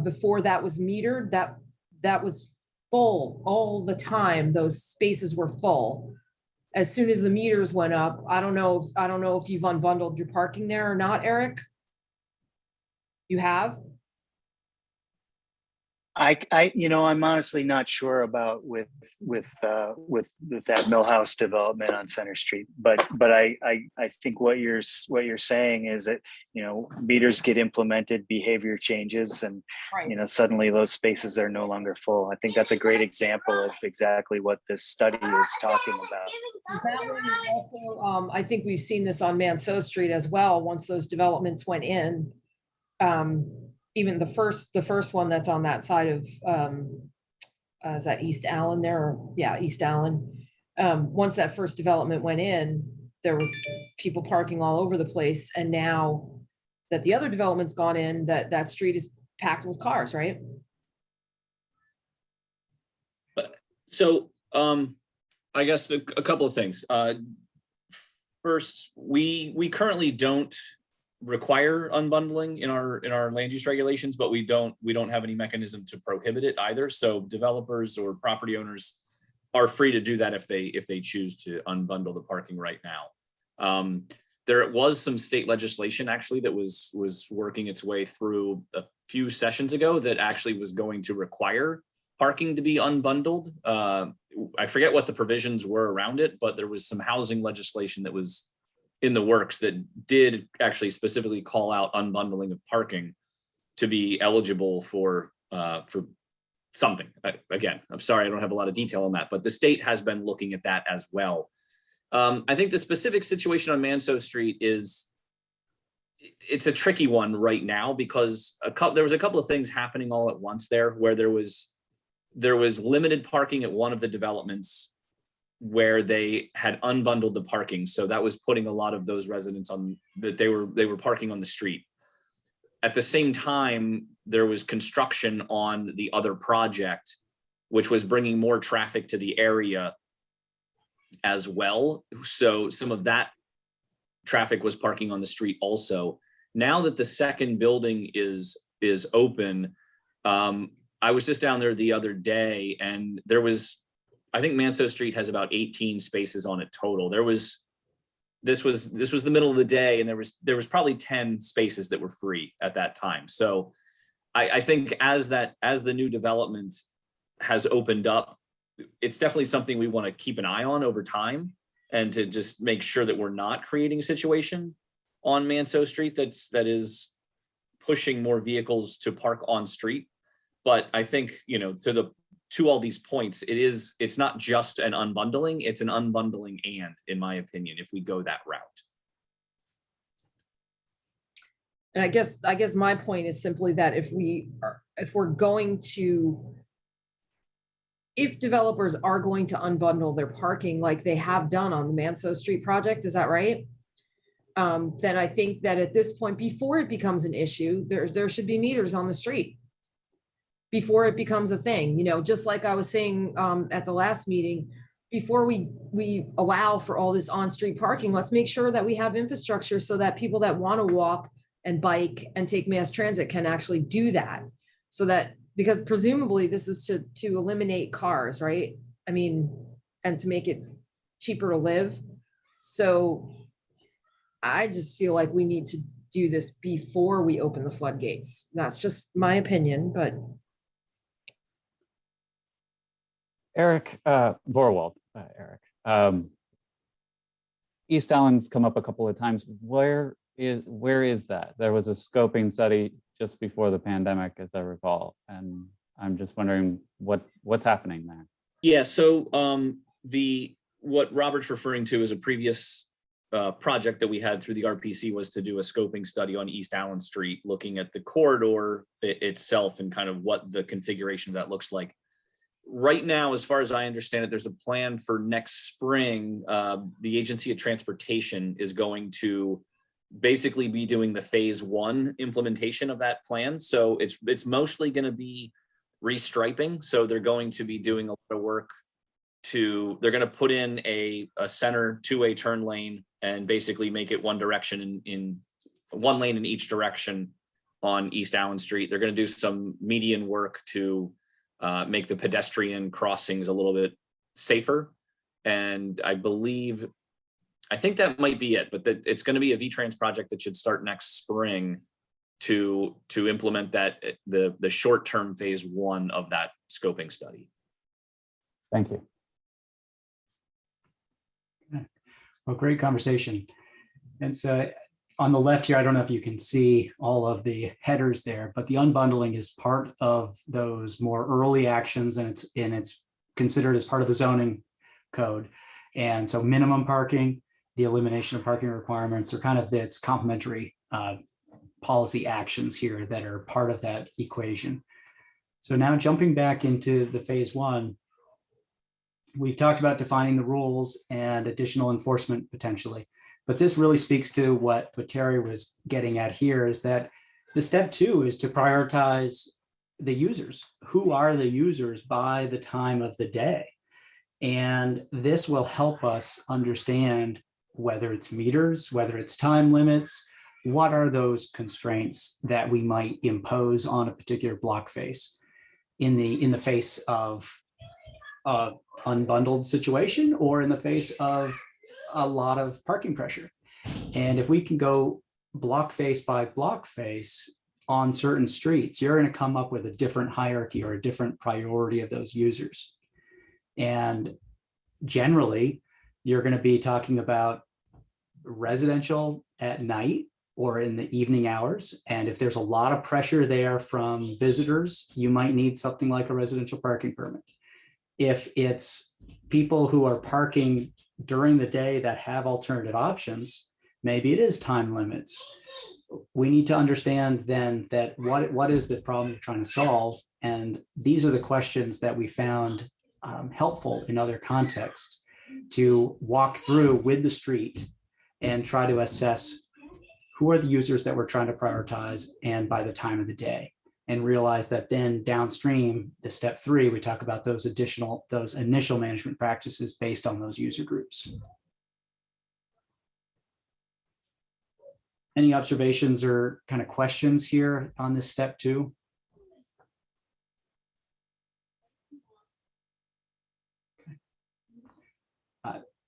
Before that was metered, that was full all the time. Those spaces were full. As soon as the meters went up, I don't know if you've unbundled your parking there or not, Eric. You have? I'm honestly not sure about with that Millhouse development on Center Street, but I think what you're saying is that, meters get implemented, behavior changes, and Right. Suddenly those spaces are no longer full. I think that's a great example of exactly what this study is talking about. That one also, I think we've seen this on Manso Street as well. Once those developments went in, even the first one that's on that side of, is that East Allen there? Yeah, East Allen. Once that first development went in, there was people parking all over the place. And now that the other development's gone in, that street is packed with cars, right? So I guess a couple of things. First, we currently don't require unbundling in our land use regulations, but we don't have any mechanism to prohibit it either. So developers or property owners are free to do that if they choose to unbundle the parking right now. There was some state legislation actually that was working its way through a few sessions ago that actually was going to require parking to be unbundled. I forget what the provisions were around it, but there was some housing legislation that was in the works that did actually specifically call out unbundling of parking to be eligible for something. Again, I'm sorry, I don't have a lot of detail on that, but the state has been looking at that as well. I think the specific situation on Manso Street it's a tricky one right now because there was a couple of things happening all at once there, where there was limited parking at one of the developments where they had unbundled the parking. So that was putting a lot of those residents on that they were parking on the street. At the same time, there was construction on the other project, which was bringing more traffic to the area as well. So some of that traffic was parking on the street also. Now that the second building is open, I was just down there the other day, and there was, I think Manso Street has about 18 spaces on it total. This was the middle of the day, and there was probably 10 spaces that were free at that time. So I think as the new development has opened up, it's definitely something we want to keep an eye on over time, and to just make sure that we're not creating a situation on Manso Street that is pushing more vehicles to park on street. But I think, to all these points, it's not just an unbundling, it's an unbundling and, in my opinion, if we go that route. And I guess my point is simply that if developers are going to unbundle their parking like they have done on the Manso Street project, is that right? Then I think that at this point, before it becomes an issue, there should be meters on the street. Before it becomes a thing, just like I was saying at the last meeting, before we allow for all this on-street parking, let's make sure that we have infrastructure so that people that want to walk and bike and take mass transit can actually do that. So that, because presumably this is to eliminate cars, right? I mean, and to make it cheaper to live. So I just feel like we need to do this before we open the floodgates. That's just my opinion, but Eric Vorwald, Eric. East Allen's come up a couple of times. Where is that? There was a scoping study just before the pandemic, as I recall, and I'm just wondering what's happening there. Yeah, so what Robert's referring to is a previous project that we had through the RPC was to do a scoping study on East Allen Street, looking at the corridor itself and kind of what the configuration of that looks like. Right now, as far as I understand it, there's a plan for next spring. The Agency of Transportation is going to basically be doing the phase 1 implementation of that plan. So it's mostly going to be restriping. So they're going to be doing a lot of work they're going to put in a center two-way turn lane and basically make it one direction in one lane in each direction on East Allen Street. They're going to do some median work to make the pedestrian crossings a little bit safer. And I think that might be it, but that it's going to be a VTrans project that should start next spring to implement that, the short-term phase 1 of that scoping study. Thank you. Well, great conversation. And so on the left here, I don't know if you can see all of the headers there, but the unbundling is part of those more early actions, and it's considered as part of the zoning code. And so minimum parking, the elimination of parking requirements are kind of its complementary policy actions here that are part of that equation. So now jumping back into the phase 1, we've talked about defining the rules and additional enforcement potentially, but this really speaks to what Terry was getting at here, is that the step 2 is to prioritize the users. Who are the users by the time of the day? And this will help us understand whether it's meters, whether it's time limits, what are those constraints that we might impose on a particular block face in the face of unbundled situation or in the face of a lot of parking pressure. And if we can go block face by block face on certain streets, you're going to come up with a different hierarchy or a different priority of those users. And generally, you're going to be talking about residential at night or in the evening hours. And if there's a lot of pressure there from visitors, you might need something like a residential parking permit. If it's people who are parking during the day that have alternative options, maybe it is time limits. We need to understand then that what is the problem you're trying to solve? And these are the questions that we found helpful in other contexts to walk through with the street and try to assess who are the users that we're trying to prioritize and by the time of the day. And realize that then downstream, the step 3, we talk about those initial management practices based on those user groups. Any observations or kind of questions here on this step 2?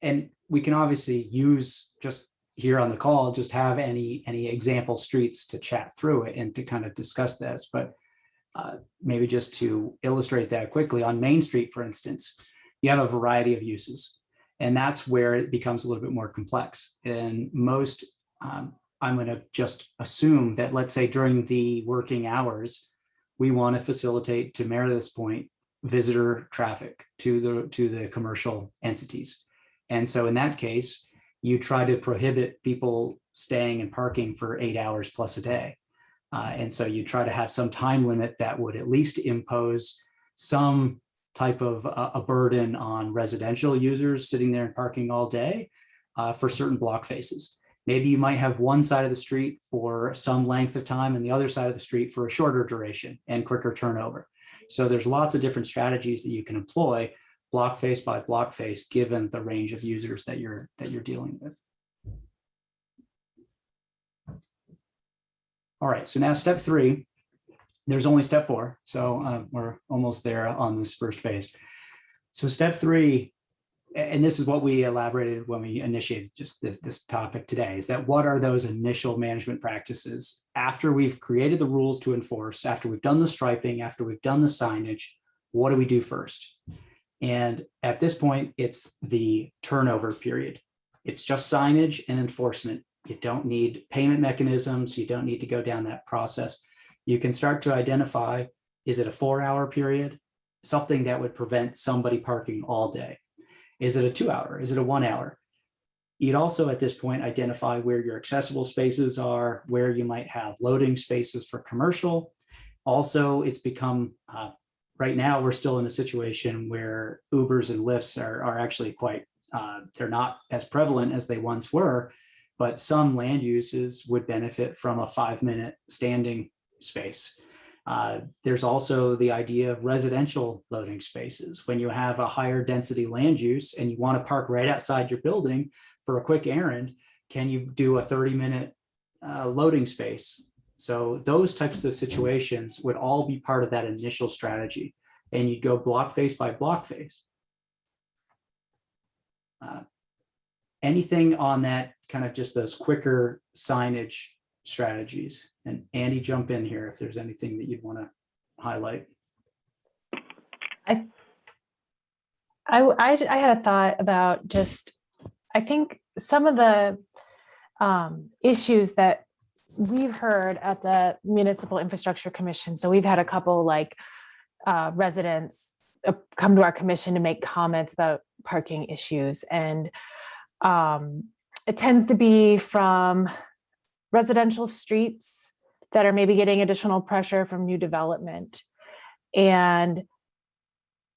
And we can obviously use just here on the call, just have any example streets to chat through it and to kind of discuss this. But maybe just to illustrate that quickly, on Main Street, for instance, you have a variety of uses, and that's where it becomes a little bit more complex. And most, I'm going to just assume that, let's say during the working hours, we want to facilitate, to Meredith's point, visitor traffic to the commercial entities. And so in that case, you try to prohibit people staying and parking for 8 hours plus a day. And so you try to have some time limit that would at least impose some type of a burden on residential users sitting there and parking all day for certain block faces. Maybe you might have one side of the street for some length of time and the other side of the street for a shorter duration and quicker turnover. So there's lots of different strategies that you can employ block face by block face, given the range of users that you're dealing with. All right, so now step 3, there's only step 4. So we're almost there on this first phase. So step 3, and this is what we elaborated when we initiated just this topic today, is that what are those initial management practices after we've created the rules to enforce, after we've done the striping, after we've done the signage, what do we do first? And at this point, it's the turnover period. It's just signage and enforcement. You don't need payment mechanisms. You don't need to go down that process. You can start to identify, is it a 4-hour period? Something that would prevent somebody parking all day. Is it a 2-hour? Is it a 1-hour? You'd also at this point identify where your accessible spaces are, where you might have loading spaces for commercial. Also, it's become, right now we're still in a situation where Ubers and Lyfts are actually quite, they're not as prevalent as they once were, but some land uses would benefit from a 5-minute standing space. There's also the idea of residential loading spaces. When you have a higher density land use and you want to park right outside your building for a quick errand, can you do a 30-minute loading space? So those types of situations would all be part of that initial strategy. And you'd go block face by block face. Anything on that kind of just those quicker signage strategies? And Andy, jump in here if there's anything that you'd want to highlight. I had a thought about just, I think some of the issues that we've heard at the Municipal Infrastructure Commission. So we've had a couple like residents come to our commission to make comments about parking issues. And it tends to be from residential streets that are maybe getting additional pressure from new development. And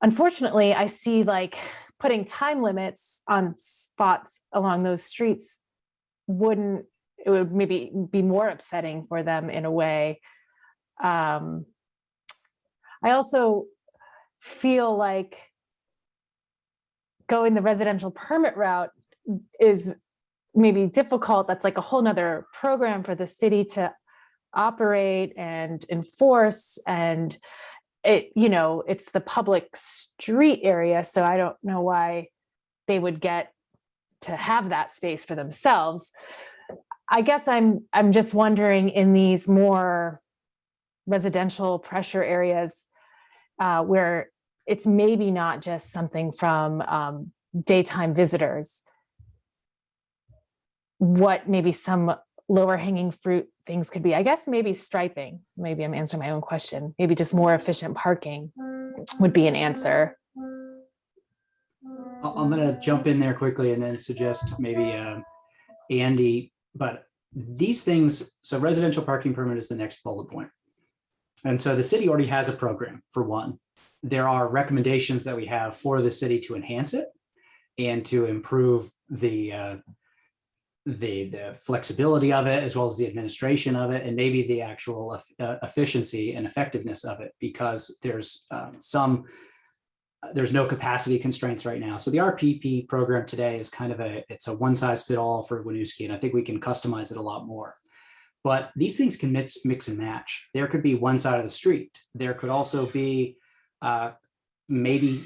unfortunately, I see like putting time limits on spots along those streets it would maybe be more upsetting for them in a way. I also feel like going the residential permit route is maybe difficult. That's like a whole nother program for the city to operate and enforce. And it's the public street area. So I don't know why they would get to have that space for themselves. I guess I'm just wondering, in these more residential pressure areas where it's maybe not just something from daytime visitors, what maybe some lower hanging fruit things could be. I guess maybe striping. Maybe I'm answering my own question. Maybe just more efficient parking would be an answer. I'm going to jump in there quickly and then suggest maybe Andy, but these things, so residential parking permit is the next bullet point. And so the city already has a program for one. There are recommendations that we have for the city to enhance it and to improve the flexibility of it, as well as the administration of it, and maybe the actual efficiency and effectiveness of it, because there's no capacity constraints right now. So the RPP program today is kind of it's a one size fit all for Winooski, and I think we can customize it a lot more. But these things can mix and match. There could be one side of the street. There could also be maybe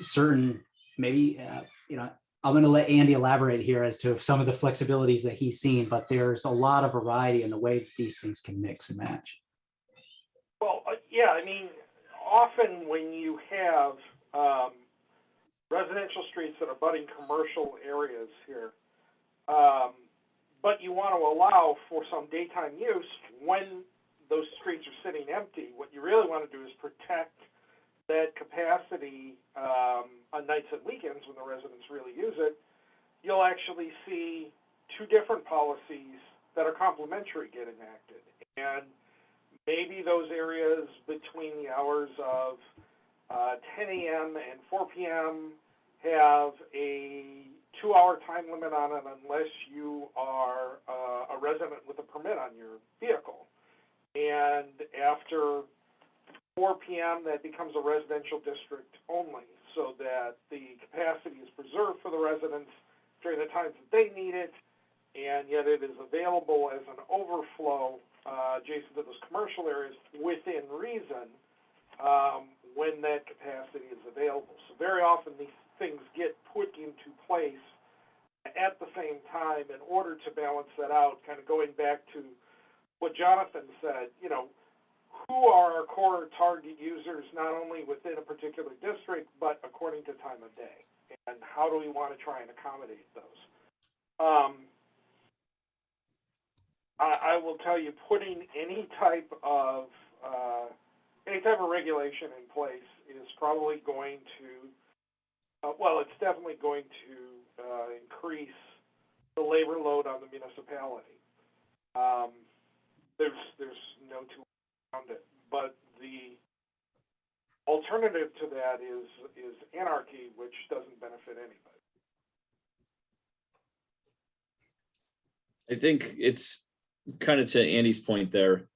I'm going to let Andy elaborate here as to some of the flexibilities that he's seen, but there's a lot of variety in the way that these things can mix and match. Well, yeah, I mean, often when you have residential streets that are budding commercial areas here, but you want to allow for some daytime use when those streets are sitting empty, what you really want to do is protect that capacity on nights and weekends when the residents really use it. You'll actually see two different policies that are complementary get enacted. And maybe those areas between the hours of 10 a.m. and 4 p.m. have a 2-hour time limit on it unless you are a resident with a permit on your vehicle. And after 4 p.m., that becomes a residential district only, so that the capacity is preserved for the residents during the times that they need it, and yet it is available as an overflow adjacent to those commercial areas within reason when that capacity is available. So very often these things get put into place at the same time in order to balance that out, kind of going back to what Jonathan said, you know, who are our core target users, not only within a particular district, but according to time of day, and how do we want to try and accommodate those? I will tell you, putting any type of regulation in place is probably going to, well, it's definitely going to increase the labor load on the municipality. There's no two ways around it, but the alternative to that is anarchy, which doesn't benefit anybody. I think it's kind of to Andy's point there.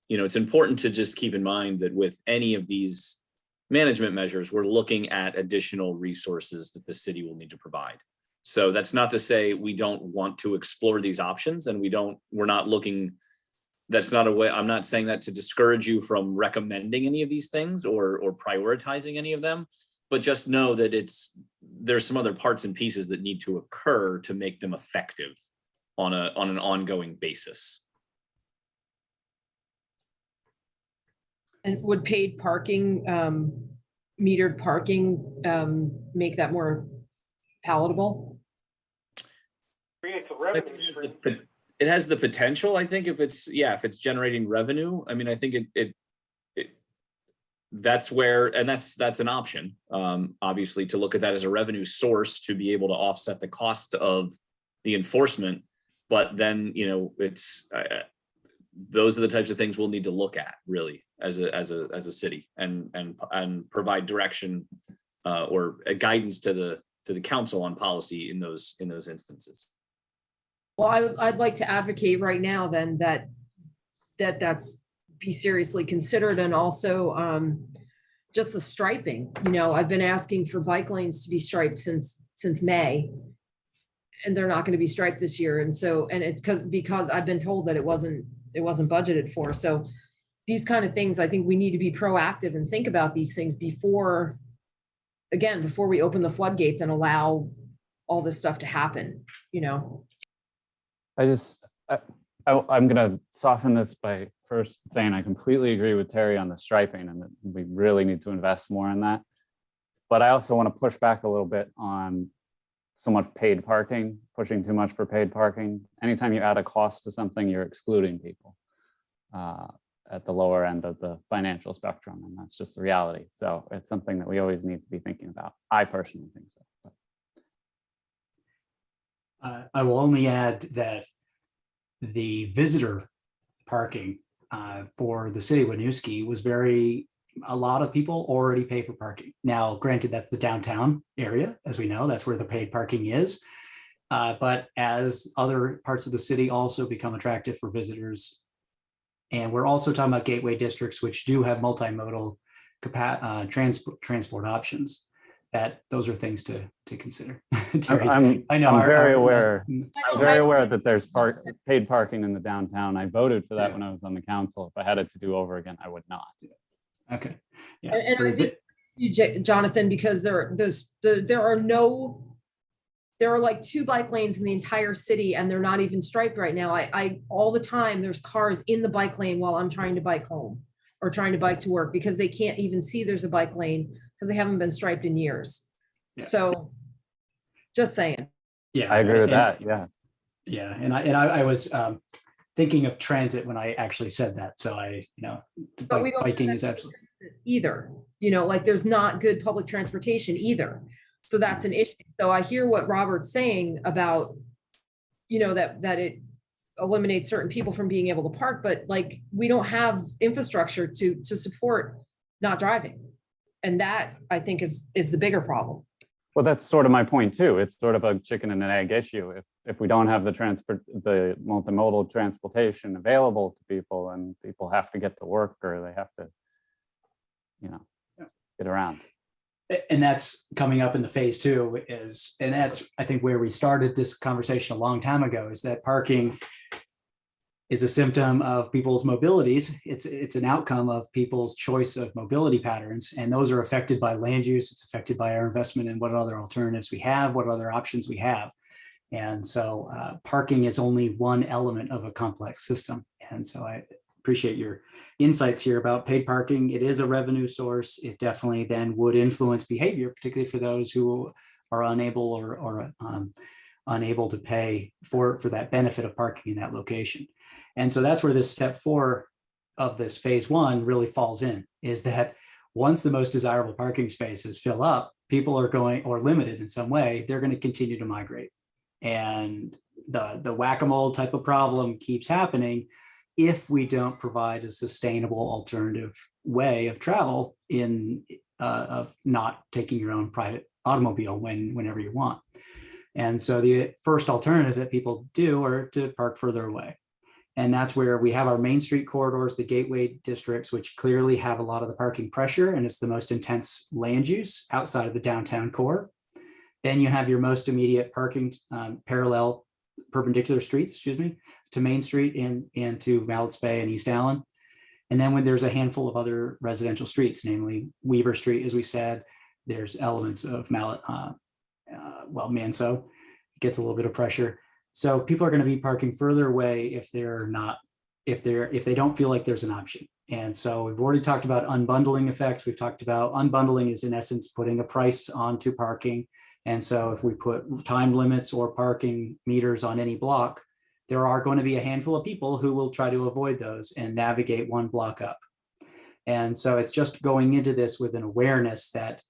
You know, it's important to just keep in mind that with any of these management measures, we're looking at additional resources that the city will need to provide. So that's not to say we don't want to explore these options, and we're not looking, that's not a way, I'm not saying that to discourage you from recommending any of these things or prioritizing any of them, but just know that there's some other parts and pieces that need to occur to make them effective on an ongoing basis. And would paid parking, metered parking, make that more palatable? Creates a revenue stream. It has the potential, I think, if it's generating revenue. I mean, I think that's where, and that's an option, obviously, to look at that as a revenue source to be able to offset the cost of the enforcement. But then, you know, those are the types of things we'll need to look at really as a city and provide direction or a guidance to the council on policy in those instances. Well, I'd like to advocate right now then that's be seriously considered, and also just the striping. You know, I've been asking for bike lanes to be striped since May, and they're not going to be striped this year. And it's because I've been told that it wasn't budgeted for. So these kind of things, I think we need to be proactive and think about these things before we open the floodgates and allow all this stuff to happen, you know. I'm going to soften this by first saying I completely agree with Terry on the striping, and that we really need to invest more in that. But I also want to push back a little bit on so much paid parking, pushing too much for paid parking. Anytime you add a cost to something, you're excluding people at the lower end of the financial spectrum, and that's just the reality. So it's something that we always need to be thinking about. I personally think so. I will only add that the visitor parking for the city of Winooski was a lot of people already pay for parking. Now, granted, that's the downtown area, as we know, that's where the paid parking is. But as other parts of the city also become attractive for visitors, and we're also talking about gateway districts, which do have multimodal transport options, that those are things to consider. I'm very aware that there's paid parking in the downtown. I voted for that when I was on the council. If I had it to do over again, I would not. Okay. Yeah. And I just, Jonathan, because there are like 2 bike lanes in the entire city, and they're not even striped right now. I all the time there's cars in the bike lane while I'm trying to bike home or trying to bike to work, because they can't even see there's a bike lane because they haven't been striped in years. Yeah. So just saying. Yeah, I agree with that. Yeah. Yeah. And I was thinking of transit when I actually said that. So biking is absolutely either, like there's not good public transportation either. So that's an issue. So I hear what Robert's saying about, that it eliminates certain people from being able to park, but like we don't have infrastructure to support not driving. And that I think is the bigger problem. Well, that's sort of my point too. It's sort of a chicken and an egg issue. If we don't have the multimodal transportation available to people, and people have to get to work, or they have to, get around. And that's coming up in the phase 2 and that's, I think, where we started this conversation a long time ago, is that parking is a symptom of people's mobilities. It's an outcome of people's choice of mobility patterns, and those are affected by land use. It's affected by our investment in what other alternatives we have, what other options we have. And so parking is only one element of a complex system. And so I appreciate your insights here about paid parking. It is a revenue source. It definitely then would influence behavior, particularly for those who are unable or unable to pay for that benefit of parking in that location. And so that's where this step 4 of this phase 1 really falls in, is that once the most desirable parking spaces fill up, people are going, or limited in some way, they're going to continue to migrate. And the whack-a-mole type of problem keeps happening if we don't provide a sustainable alternative way of travel of not taking your own private automobile whenever you want. And so the first alternative that people do are to park further away. And that's where we have our main street corridors, the gateway districts, which clearly have a lot of the parking pressure, and it's the most intense land use outside of the downtown core. Then you have your most immediate parking perpendicular streets, to Main Street and to Mallett's Bay and East Allen. And then when there's a handful of other residential streets, namely Weaver Street, as we said, there's elements of Manso gets a little bit of pressure. So people are going to be parking further away if they don't feel like there's an option. And so we've already talked about unbundling effects. We've talked about unbundling is in essence putting a price onto parking. And so if we put time limits or parking meters on any block, there are going to be a handful of people who will try to avoid those and navigate one block up. And so it's just going into this with an awareness that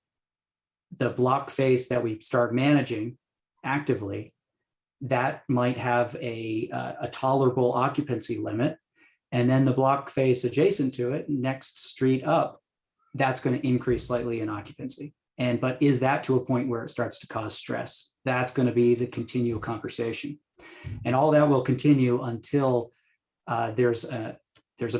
the block face that we start managing actively, that might have a tolerable occupancy limit. And then the block face adjacent to it, next street up, that's going to increase slightly in occupancy. But is that to a point where it starts to cause stress? That's going to be the continual conversation. And all that will continue until there's a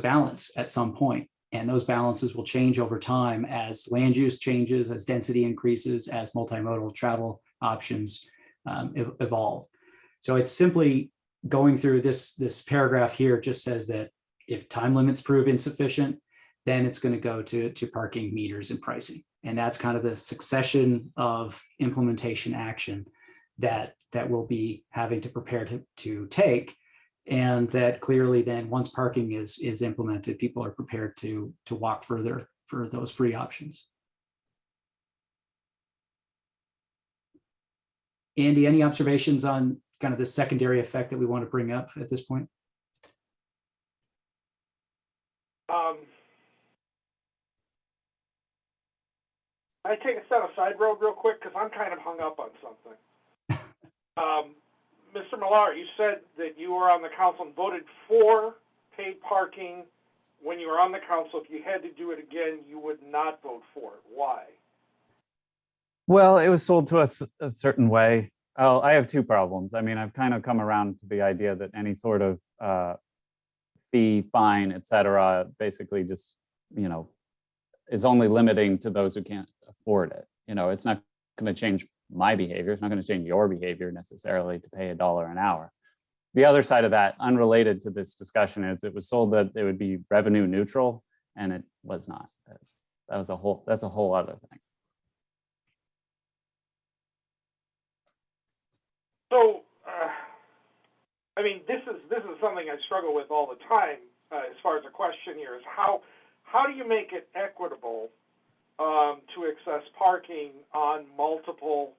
balance at some point. And those balances will change over time as land use changes, as density increases, as multimodal travel options evolve. So it's simply going through this paragraph here just says that if time limits prove insufficient, then it's going to go to parking meters and pricing. And that's kind of the succession of implementation action that we'll be having to prepare to take. And that clearly then once parking is implemented, people are prepared to walk further for those free options. Andy, any observations on kind of the secondary effect that we want to bring up at this point? I take a step aside road real quick because I'm kind of hung up on something. Mr. Millar, you said that you were on the council and voted for paid parking when you were on the council. If you had to do it again, you would not vote for it. Why? Well, it was sold to us a certain way. I have two problems. I mean, I've kind of come around to the idea that any sort of fee, fine, et cetera, basically just, is only limiting to those who can't afford it. It's not going to change my behavior. It's not going to change your behavior necessarily to pay $1 an hour. The other side of that, unrelated to this discussion, is it was sold that it would be revenue neutral, and it was not. That's a whole other thing. So, I mean, this is something I struggle with all the time. As far as the question here is how do you make it equitable to access parking on multiple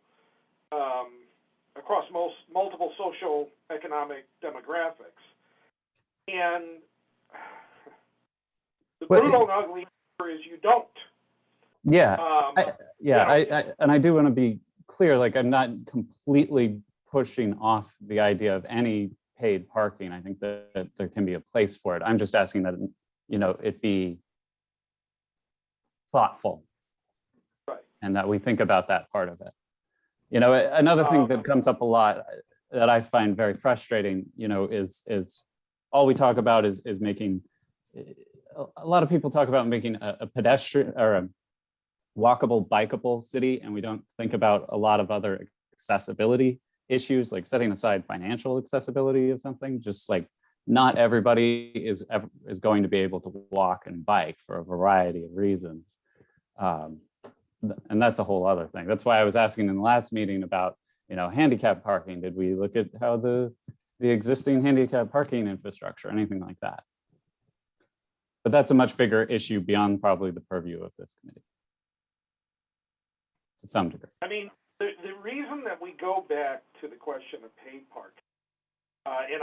across multiple social economic demographics? And the brutal and ugly answer is you don't. Yeah, I do want to be clear. Like, I'm not completely pushing off the idea of any paid parking. I think that there can be a place for it. I'm just asking that it be thoughtful, right, and that we think about that part of it. Another thing that comes up a lot that I find very frustrating, is all we talk about is making, a lot of people talk about making a pedestrian or a walkable, bikeable city, and we don't think about a lot of other accessibility issues, like setting aside financial accessibility of something, just like not everybody is going to be able to walk and bike for a variety of reasons. And that's a whole other thing. That's why I was asking in the last meeting about, handicap parking. Did we look at how the existing handicap parking infrastructure, anything like that? But that's a much bigger issue beyond probably the purview of this committee, to some degree. I mean, the reason that we go back to the question of paid parking, and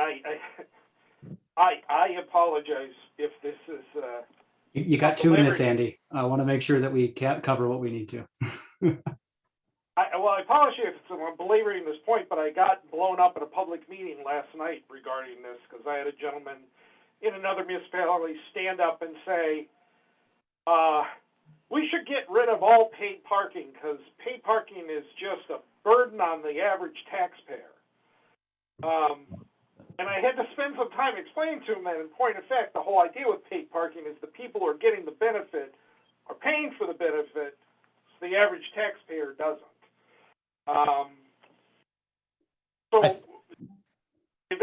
I apologize if this is. You got 2 minutes, Andy. I want to make sure that we cover what we need to. I apologize if I'm belaboring this point, but I got blown up at a public meeting last night regarding this because I had a gentleman in another municipality stand up and say, we should get rid of all paid parking because paid parking is just a burden on the average taxpayer. And I had to spend some time explaining to him that in point of fact, the whole idea with paid parking is the people who are getting the benefit are paying for the benefit, so the average taxpayer doesn't. I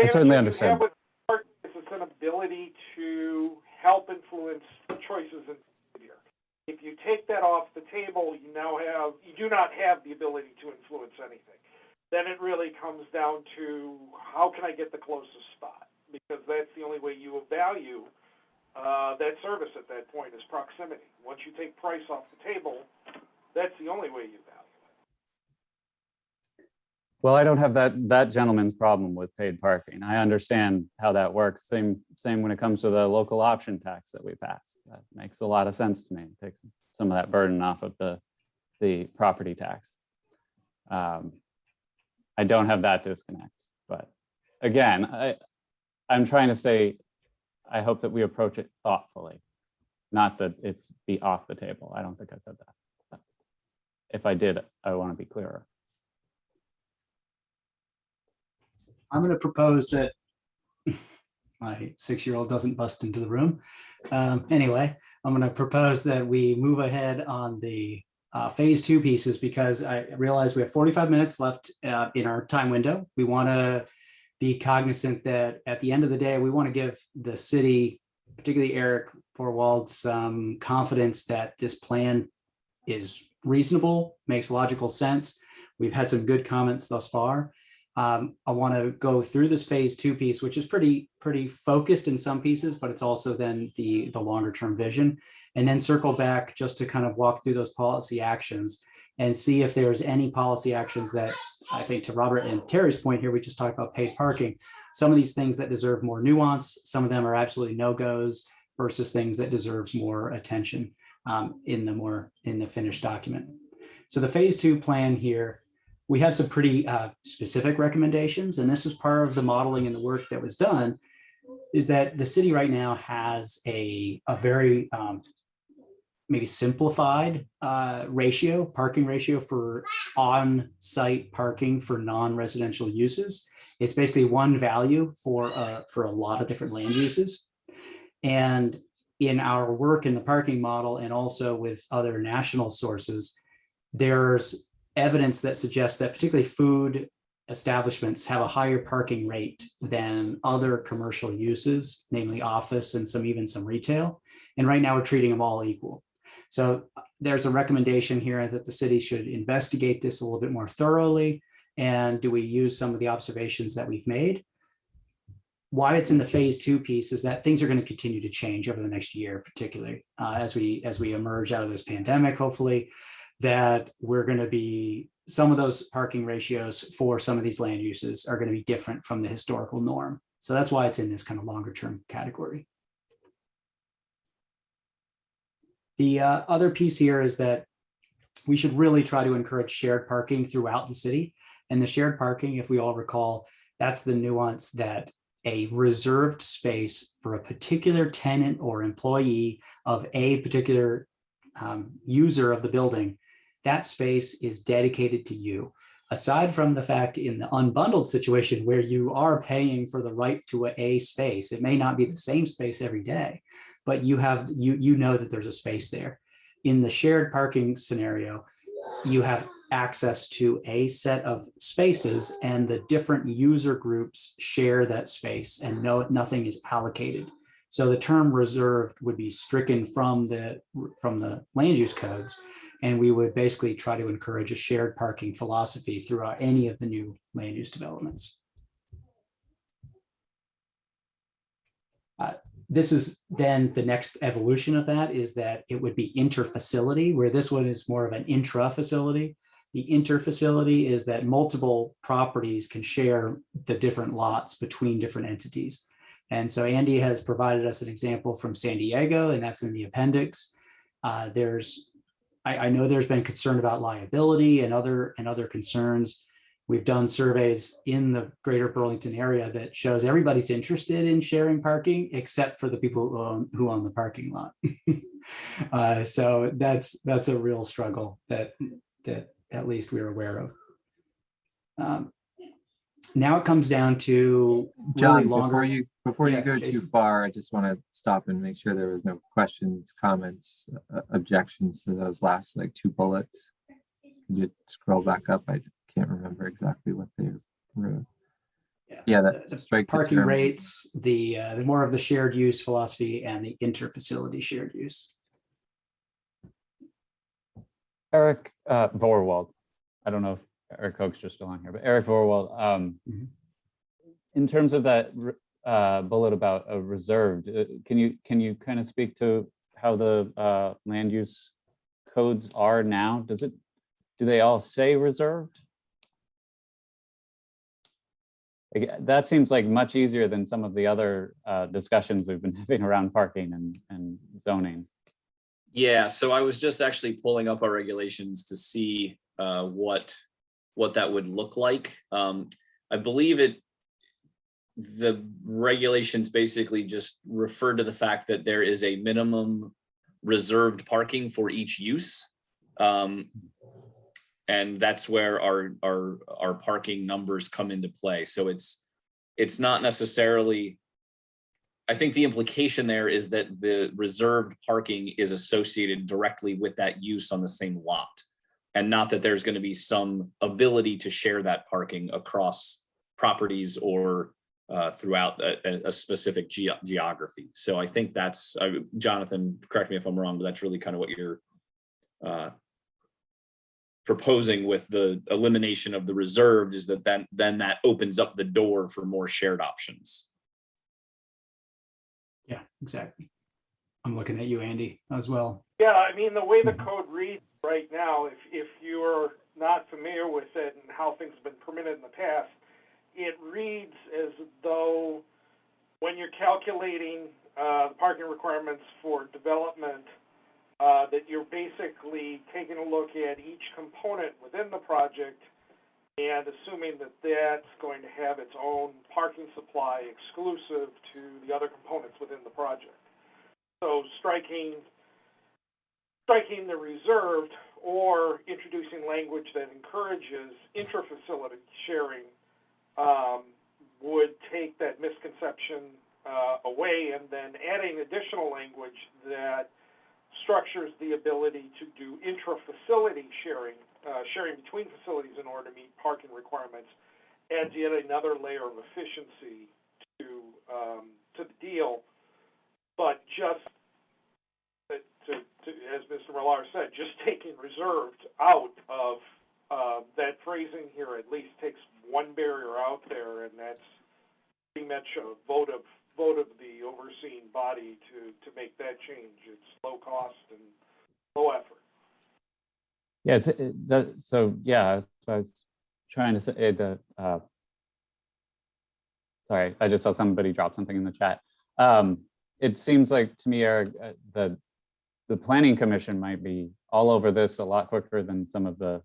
certainly understand. It's an ability to help influence choices in behavior. If you take that off the table, you do not have the ability to influence anything. Then it really comes down to how can I get the closest spot? Because that's the only way you value that service at that point is proximity. Once you take price off the table, that's the only way you value it. Well, I don't have that gentleman's problem with paid parking. I understand how that works. Same when it comes to the local option tax that we passed. That makes a lot of sense to me. It takes some of that burden off of the property tax. I don't have that disconnect, but again, I'm trying to say, I hope that we approach it thoughtfully, not that it's be off the table. I don't think I said that. But if I did, I want to be clearer. I'm going to propose that my 6-year-old doesn't bust into the room. Anyway, I'm going to propose that we move ahead on the phase 2 pieces because I realize we have 45 minutes left in our time window. We want to be cognizant that at the end of the day, we want to give the city, particularly Eric Forwald, some confidence that this plan is reasonable, makes logical sense. We've had some good comments thus far. I want to go through this phase 2 piece, which is pretty focused in some pieces, but it's also then the longer term vision, and then circle back just to kind of walk through those policy actions and see if there's any policy actions that I think, to Robert and Terry's point here, we just talked about paid parking. Some of these things that deserve more nuance, some of them are absolutely no-goes versus things that deserve more attention in the finished document. So the phase 2 plan here, we have some pretty specific recommendations, and this is part of the modeling and the work that was done, is that the city right now has a very maybe simplified parking ratio for on-site parking for non-residential uses. It's basically one value for a lot of different land uses. And in our work in the parking model and also with other national sources, there's evidence that suggests that particularly food establishments have a higher parking rate than other commercial uses, namely office and even some retail. And right now we're treating them all equal. So there's a recommendation here that the city should investigate this a little bit more thoroughly. And do we use some of the observations that we've made? Why it's in the phase 2 piece is that things are going to continue to change over the next year, particularly as we emerge out of this pandemic, hopefully, that we're going to be, some of those parking ratios for some of these land uses are going to be different from the historical norm. So that's why it's in this kind of longer term category. The other piece here is that we should really try to encourage shared parking throughout the city. And the shared parking, if we all recall, that's the nuance that a reserved space for a particular tenant or employee of a particular user of the building, that space is dedicated to you. Aside from the fact in the unbundled situation where you are paying for the right to a space, it may not be the same space every day, but you know that there's a space there. In the shared parking scenario, you have access to a set of spaces, and the different user groups share that space, and nothing is allocated. So the term reserved would be stricken from the land use codes, and we would basically try to encourage a shared parking philosophy throughout any of the new land use developments. This is then the next evolution of that, is that it would be inter-facility, where this one is more of an intra-facility. The inter-facility is that multiple properties can share the different lots between different entities. And so Andy has provided us an example from San Diego, and that's in the appendix. I know there's been concern about liability and other concerns. We've done surveys in the greater Burlington area that shows everybody's interested in sharing parking except for the people who own the parking lot. So that's a real struggle that at least we're aware of. Now it comes down to really John, longer. before you Yeah, go Jason. too far, I just want to stop and make sure there was no questions, comments, objections to those last like 2 bullets. Can you scroll back up? I can't remember exactly what they wrote. Yeah, that's the strike the parking term. rates, the more of the shared use philosophy, and the inter-facility shared use. Eric Vorwald. I don't know if Eric Koch's just still on here, but Eric Vorwald, in terms of that bullet about a reserved, can you kind of speak to how the land use codes are now? Do they all say reserved? That seems like much easier than some of the other discussions we've been having around parking and zoning. Yeah, so I was just actually pulling up our regulations to see what that would look like. I believe the regulations basically just refer to the fact that there is a minimum reserved parking for each use. And that's where our parking numbers come into play. So it's not necessarily, I think the implication there is that the reserved parking is associated directly with that use on the same lot, and not that there's going to be some ability to share that parking across properties or throughout a specific geography. So I think that's, Jonathan, correct me if I'm wrong, but that's really kind of what you're proposing with the elimination of the reserved, is that then that opens up the door for more shared options. Yeah, exactly. I'm looking at you, Andy, as well. Yeah, I mean, the way the code reads right now, if you're not familiar with it and how things have been permitted in the past, it reads as though when you're calculating the parking requirements for development, that you're basically taking a look at each component within the project and assuming that that's going to have its own parking supply exclusive to the other components within the project. So striking the reserved or introducing language that encourages intra-facility sharing would take that misconception away, and then adding additional language that structures the ability to do intra-facility sharing between facilities in order to meet parking requirements adds yet another layer of efficiency to the deal. But just as Mr. Millar said, just taking reserved out of that phrasing here at least takes one barrier out there, and that's pretty much a vote of the overseeing body to make that change. It's low cost and low effort. Yeah, so yeah, I was trying to say that. Sorry, I just saw somebody drop something in the chat. It seems like to me, Eric, the Planning Commission might be all over this a lot quicker than some of the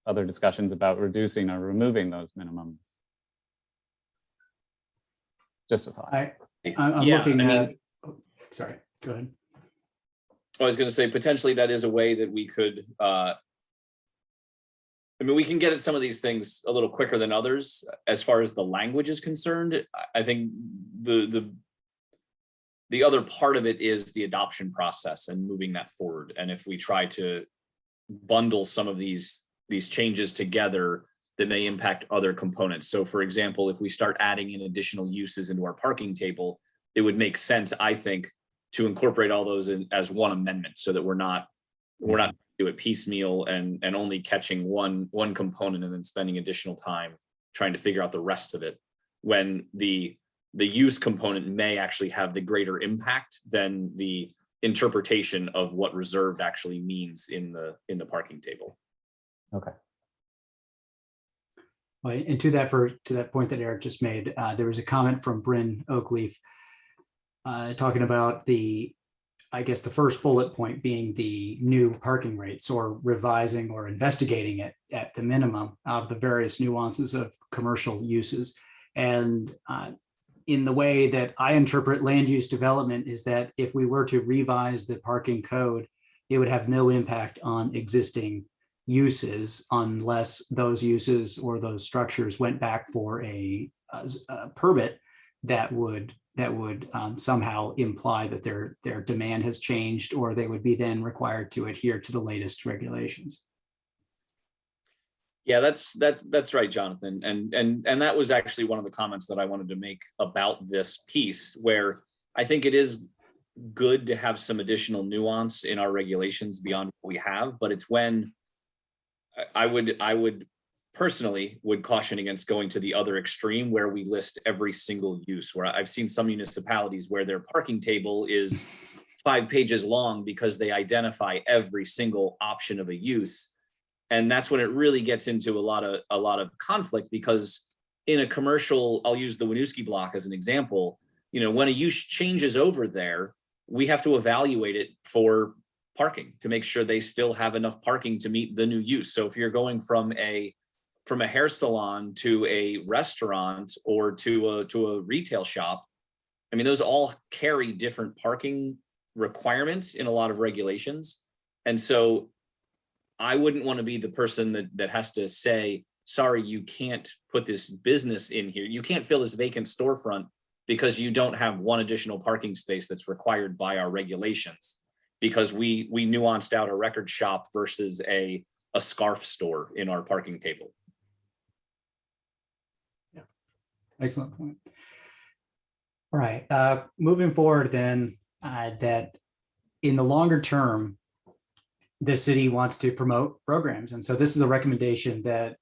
other discussions about reducing or removing those minimums. Just a thought. I'm looking at. Sorry, go ahead. I was going to say potentially that is a way that we could. I mean, we can get at some of these things a little quicker than others as far as the language is concerned. I think the other part of it is the adoption process and moving that forward. And if we try to bundle some of these changes together that may impact other components. So for example, if we start adding in additional uses into our parking table, it would make sense, I think, to incorporate all those in as one amendment so that we're not do it piecemeal and only catching one component and then spending additional time trying to figure out the rest of it, when the use component may actually have the greater impact than the interpretation of what reserved actually means in the parking table. Okay. Well, and to that point that Eric just made, there was a comment from Bryn Oakleaf talking about I guess the first bullet point being the new parking rates, or revising or investigating it at the minimum of the various nuances of commercial uses. And in the way that I interpret land use development is that if we were to revise the parking code, it would have no impact on existing uses unless those uses or those structures went back for a permit that would somehow imply that their demand has changed, or they would be then required to adhere to the latest regulations. Yeah, that's right, Jonathan. And that was actually one of the comments that I wanted to make about this piece, where I think it is good to have some additional nuance in our regulations beyond what we have, but it's when I would personally would caution against going to the other extreme where we list every single use, where I've seen some municipalities where their parking table is 5 pages long because they identify every single option of a use. And that's when it really gets into a lot of conflict, because in a commercial, I'll use the Winooski block as an example, when a use changes over there, we have to evaluate it for parking to make sure they still have enough parking to meet the new use. So if you're going from a hair salon to a restaurant or to a retail shop, I mean, those all carry different parking requirements in a lot of regulations. And so I wouldn't want to be the person that has to say, sorry, you can't put this business in here. You can't fill this vacant storefront because you don't have one additional parking space that's required by our regulations, because we nuanced out a record shop versus a scarf store in our parking table. Yeah, excellent point. All right, moving forward then, that in the longer term, the city wants to promote programs. And so this is a recommendation that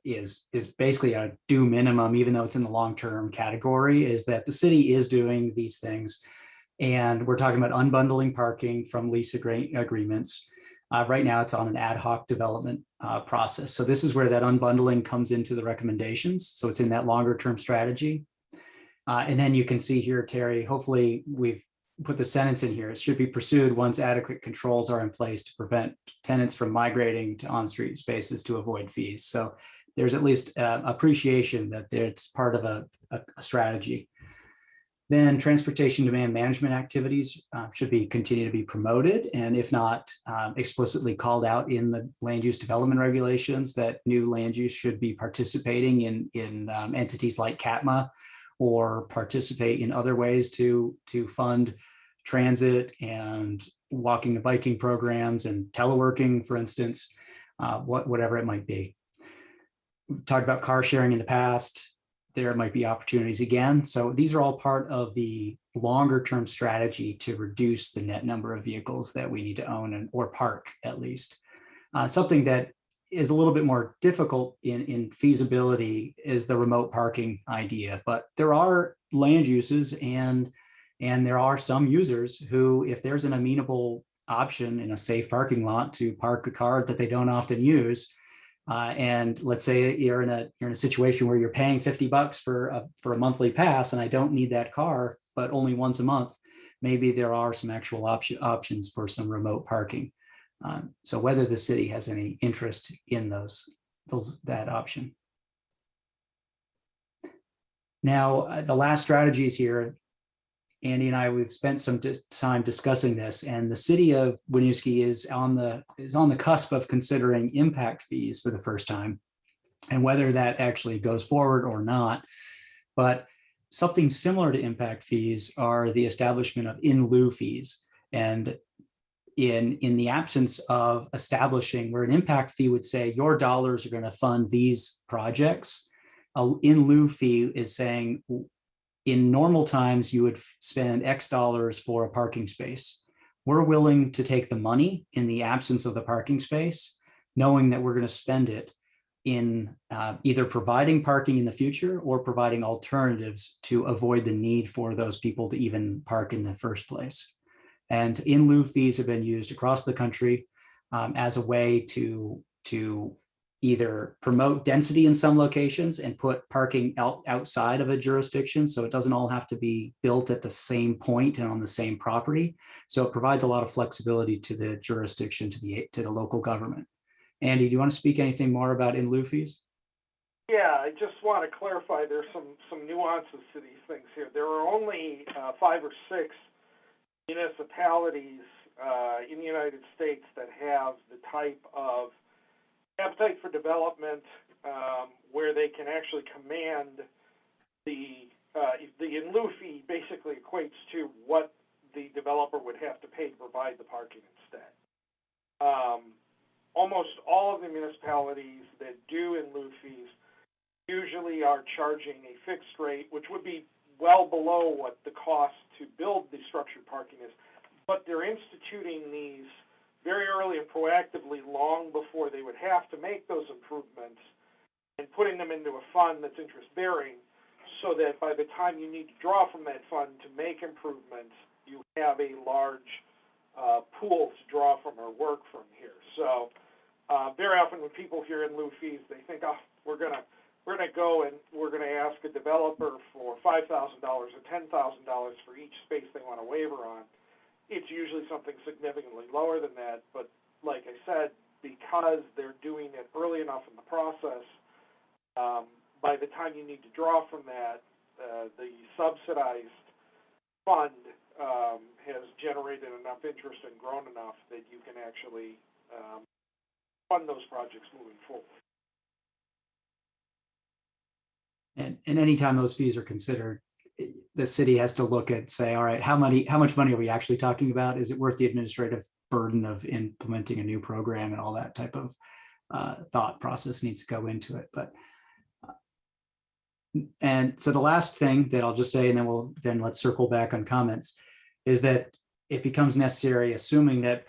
is basically a due minimum, even though it's in the long-term category, is that the city is doing these things. And we're talking about unbundling parking from lease agreements. Right now it's on an ad hoc development process. So this is where that unbundling comes into the recommendations. So it's in that longer term strategy. And then you can see here, Terry, hopefully we've put the sentence in here. It should be pursued once adequate controls are in place to prevent tenants from migrating to on-street spaces to avoid fees. So there's at least appreciation that it's part of a strategy. Then transportation demand management activities should continue to be promoted, and if not explicitly called out in the land use development regulations, that new land use should be participating in entities like CATMA, or participate in other ways to fund transit and walking and biking programs and teleworking, for instance, whatever it might be. We've talked about car sharing in the past. There might be opportunities again. So these are all part of the longer term strategy to reduce the net number of vehicles that we need to own or park, at least. Something that is a little bit more difficult in feasibility is the remote parking idea, but there are land uses and there are some users who, if there's an amenable option in a safe parking lot to park a car that they don't often use, and let's say you're in a situation where you're paying $50 for a monthly pass, and I don't need that car, but only once a month, maybe there are some actual options for some remote parking. So whether the city has any interest in that option. Now, the last strategies here, Andy and I, we've spent some time discussing this, and the city of Winooski is on the cusp of considering impact fees for the first time, and whether that actually goes forward or not. But something similar to impact fees are the establishment of in lieu fees. And in the absence of establishing where an impact fee would say your dollars are going to fund these projects, in lieu fee is saying in normal times you would spend X dollars for a parking space. We're willing to take the money in the absence of the parking space, knowing that we're going to spend it in either providing parking in the future or providing alternatives to avoid the need for those people to even park in the first place. And in lieu fees have been used across the country as a way to either promote density in some locations and put parking outside of a jurisdiction, so it doesn't all have to be built at the same point and on the same property. So it provides a lot of flexibility to the jurisdiction, to the local government. Andy, do you want to speak anything more about in lieu fees? Yeah, I just want to clarify, there's some nuances to these things here. There are only 5 or 6 municipalities in the United States that have the type of appetite for development where they can actually command the in lieu fee basically equates to what the developer would have to pay to provide the parking instead. Almost all of the municipalities that do in lieu fees usually are charging a fixed rate, which would be well below what the cost to build the structured parking is, but they're instituting these very early and proactively long before they would have to make those improvements and putting them into a fund that's interest bearing, so that by the time you need to draw from that fund to make improvements, you have a large pool to draw from or work from here. So very often when people hear in lieu fees, they think, oh, we're gonna go and we're gonna ask a developer for $5,000 or $10,000 for each space they want a waiver on. It's usually something significantly lower than that, but like I said, because they're doing it early enough in the process, by the time you need to draw from that, the subsidized fund has generated enough interest and grown enough that you can actually fund those projects moving forward. And anytime those fees are considered, the city has to look at, say, all right, how much money are we actually talking about? Is it worth the administrative burden of implementing a new program, and all that type of thought process needs to go into it. But and so the last thing that I'll just say, and then let's circle back on comments, is that it becomes necessary, assuming that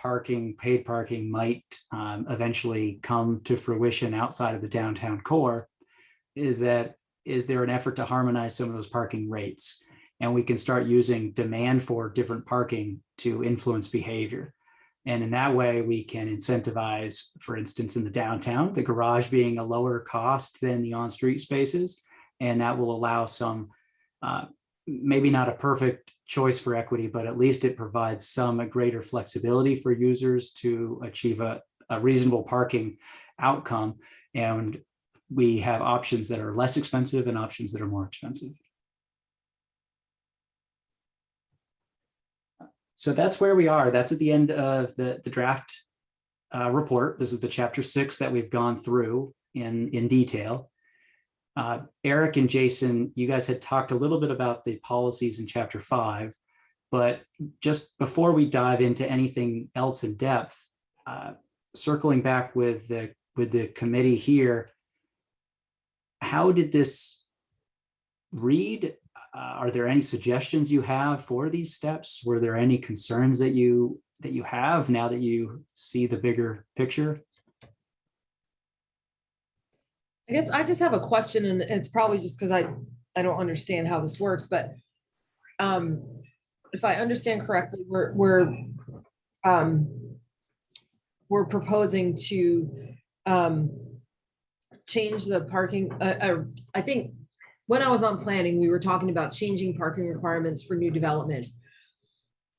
paid parking might eventually come to fruition outside of the downtown core, is there an effort to harmonize some of those parking rates? And we can start using demand for different parking to influence behavior. And in that way, we can incentivize, for instance, in the downtown, the garage being a lower cost than the on-street spaces. And that will allow some, maybe not a perfect choice for equity, but at least it provides some greater flexibility for users to achieve a reasonable parking outcome. And we have options that are less expensive and options that are more expensive. So that's where we are. That's at the end of the draft report. This is the chapter 6 that we've gone through in detail. Eric and Jason, you guys had talked a little bit about the policies in chapter 5, but just before we dive into anything else in depth, circling back with the committee here, how did this read? Are there any suggestions you have for these steps? Were there any concerns that you have now that you see the bigger picture? I guess I just have a question, and it's probably just because I don't understand how this works, but if I understand correctly, we're proposing to change the parking. I think when I was on planning, we were talking about changing parking requirements for new development.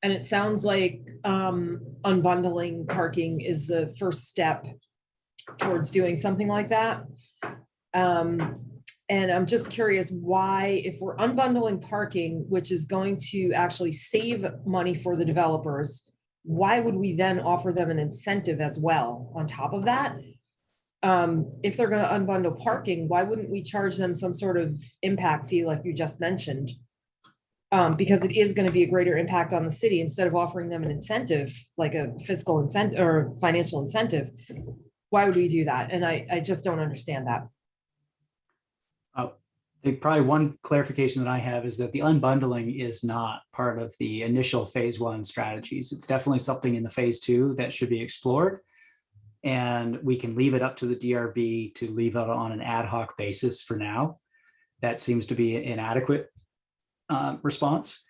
And it sounds like unbundling parking is the first step towards doing something like that. And I'm just curious why, if we're unbundling parking, which is going to actually save money for the developers, why would we then offer them an incentive as well on top of that? If they're going to unbundle parking, why wouldn't we charge them some sort of impact fee like you just mentioned? because it is going to be a greater impact on the city, instead of offering them an incentive, like a fiscal incentive or financial incentive. Why would we do that? And I just don't understand that. I think probably one clarification that I have is that the unbundling is not part of the initial phase 1 strategies. It's definitely something in the phase 2 that should be explored. And we can leave it up to the DRB to leave it on an ad hoc basis for now. That seems to be an adequate response.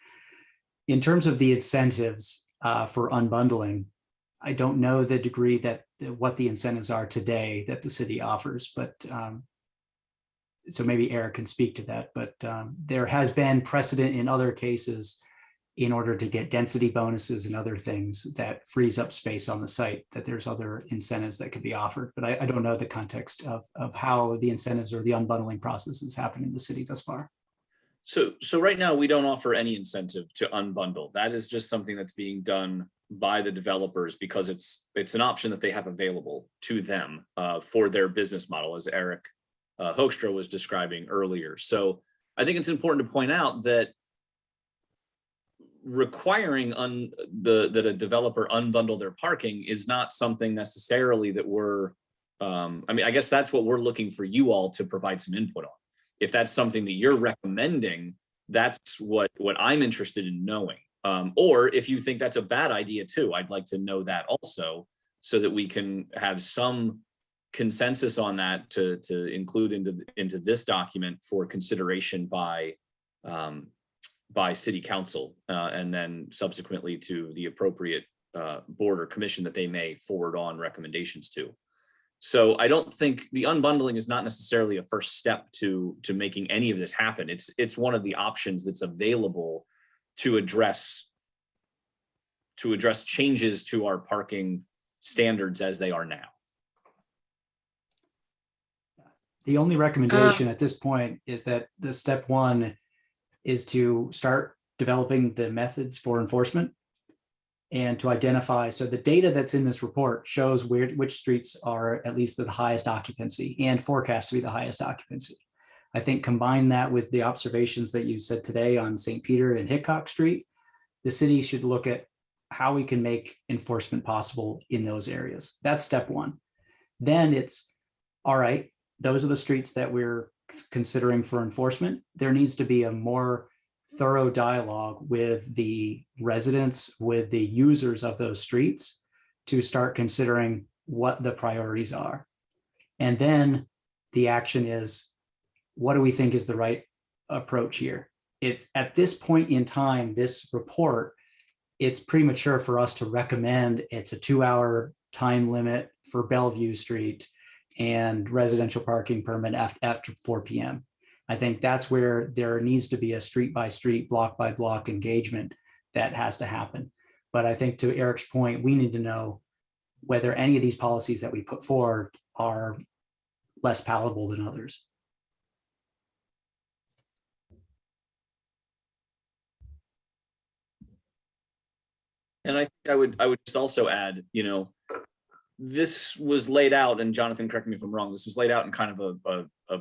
In terms of the incentives for unbundling, I don't know the degree that what the incentives are today that the city offers, but so maybe Eric can speak to that. But there has been precedent in other cases in order to get density bonuses and other things that frees up space on the site, that there's other incentives that could be offered. But I don't know the context of how the incentives or the unbundling process has happened in the city thus far. So right now, we don't offer any incentive to unbundle. That is just something that's being done by the developers because it's an option that they have available to them for their business model, as Eric Hoekstra was describing earlier. So I think it's important to point out that requiring that a developer unbundle their parking is not something necessarily that we're, I mean, I guess that's what we're looking for you all to provide some input on. If that's something that you're recommending, that's what I'm interested in knowing. Or if you think that's a bad idea too, I'd like to know that also, so that we can have some consensus on that to include into this document for consideration by city council, and then subsequently to the appropriate board or commission that they may forward on recommendations to. So I don't think the unbundling is not necessarily a first step to making any of this happen. It's one of the options that's available to address changes to our parking standards as they are now. The only recommendation at this point is that the step 1 is to start developing the methods for enforcement and to identify. So the data that's in this report shows which streets are at least the highest occupancy and forecast to be the highest occupancy. I think combine that with the observations that you said today on St. Peter and Hickok Street, the city should look at how we can make enforcement possible in those areas. That's step 1. Then it's, all right, those are the streets that we're considering for enforcement. There needs to be a more thorough dialogue with the residents, with the users of those streets, to start considering what the priorities are. And then the action is, what do we think is the right approach here? It's at this point in time, this report, it's premature for us to recommend it's a 2-hour time limit for Bellevue Street and residential parking permit after 4 p.m. I think that's where there needs to be a street by street, block by block engagement that has to happen. But I think to Eric's point, we need to know whether any of these policies that we put forward are less palatable than others. And I think I would just also add, this was laid out, and Jonathan, correct me if I'm wrong, this was laid out in kind of a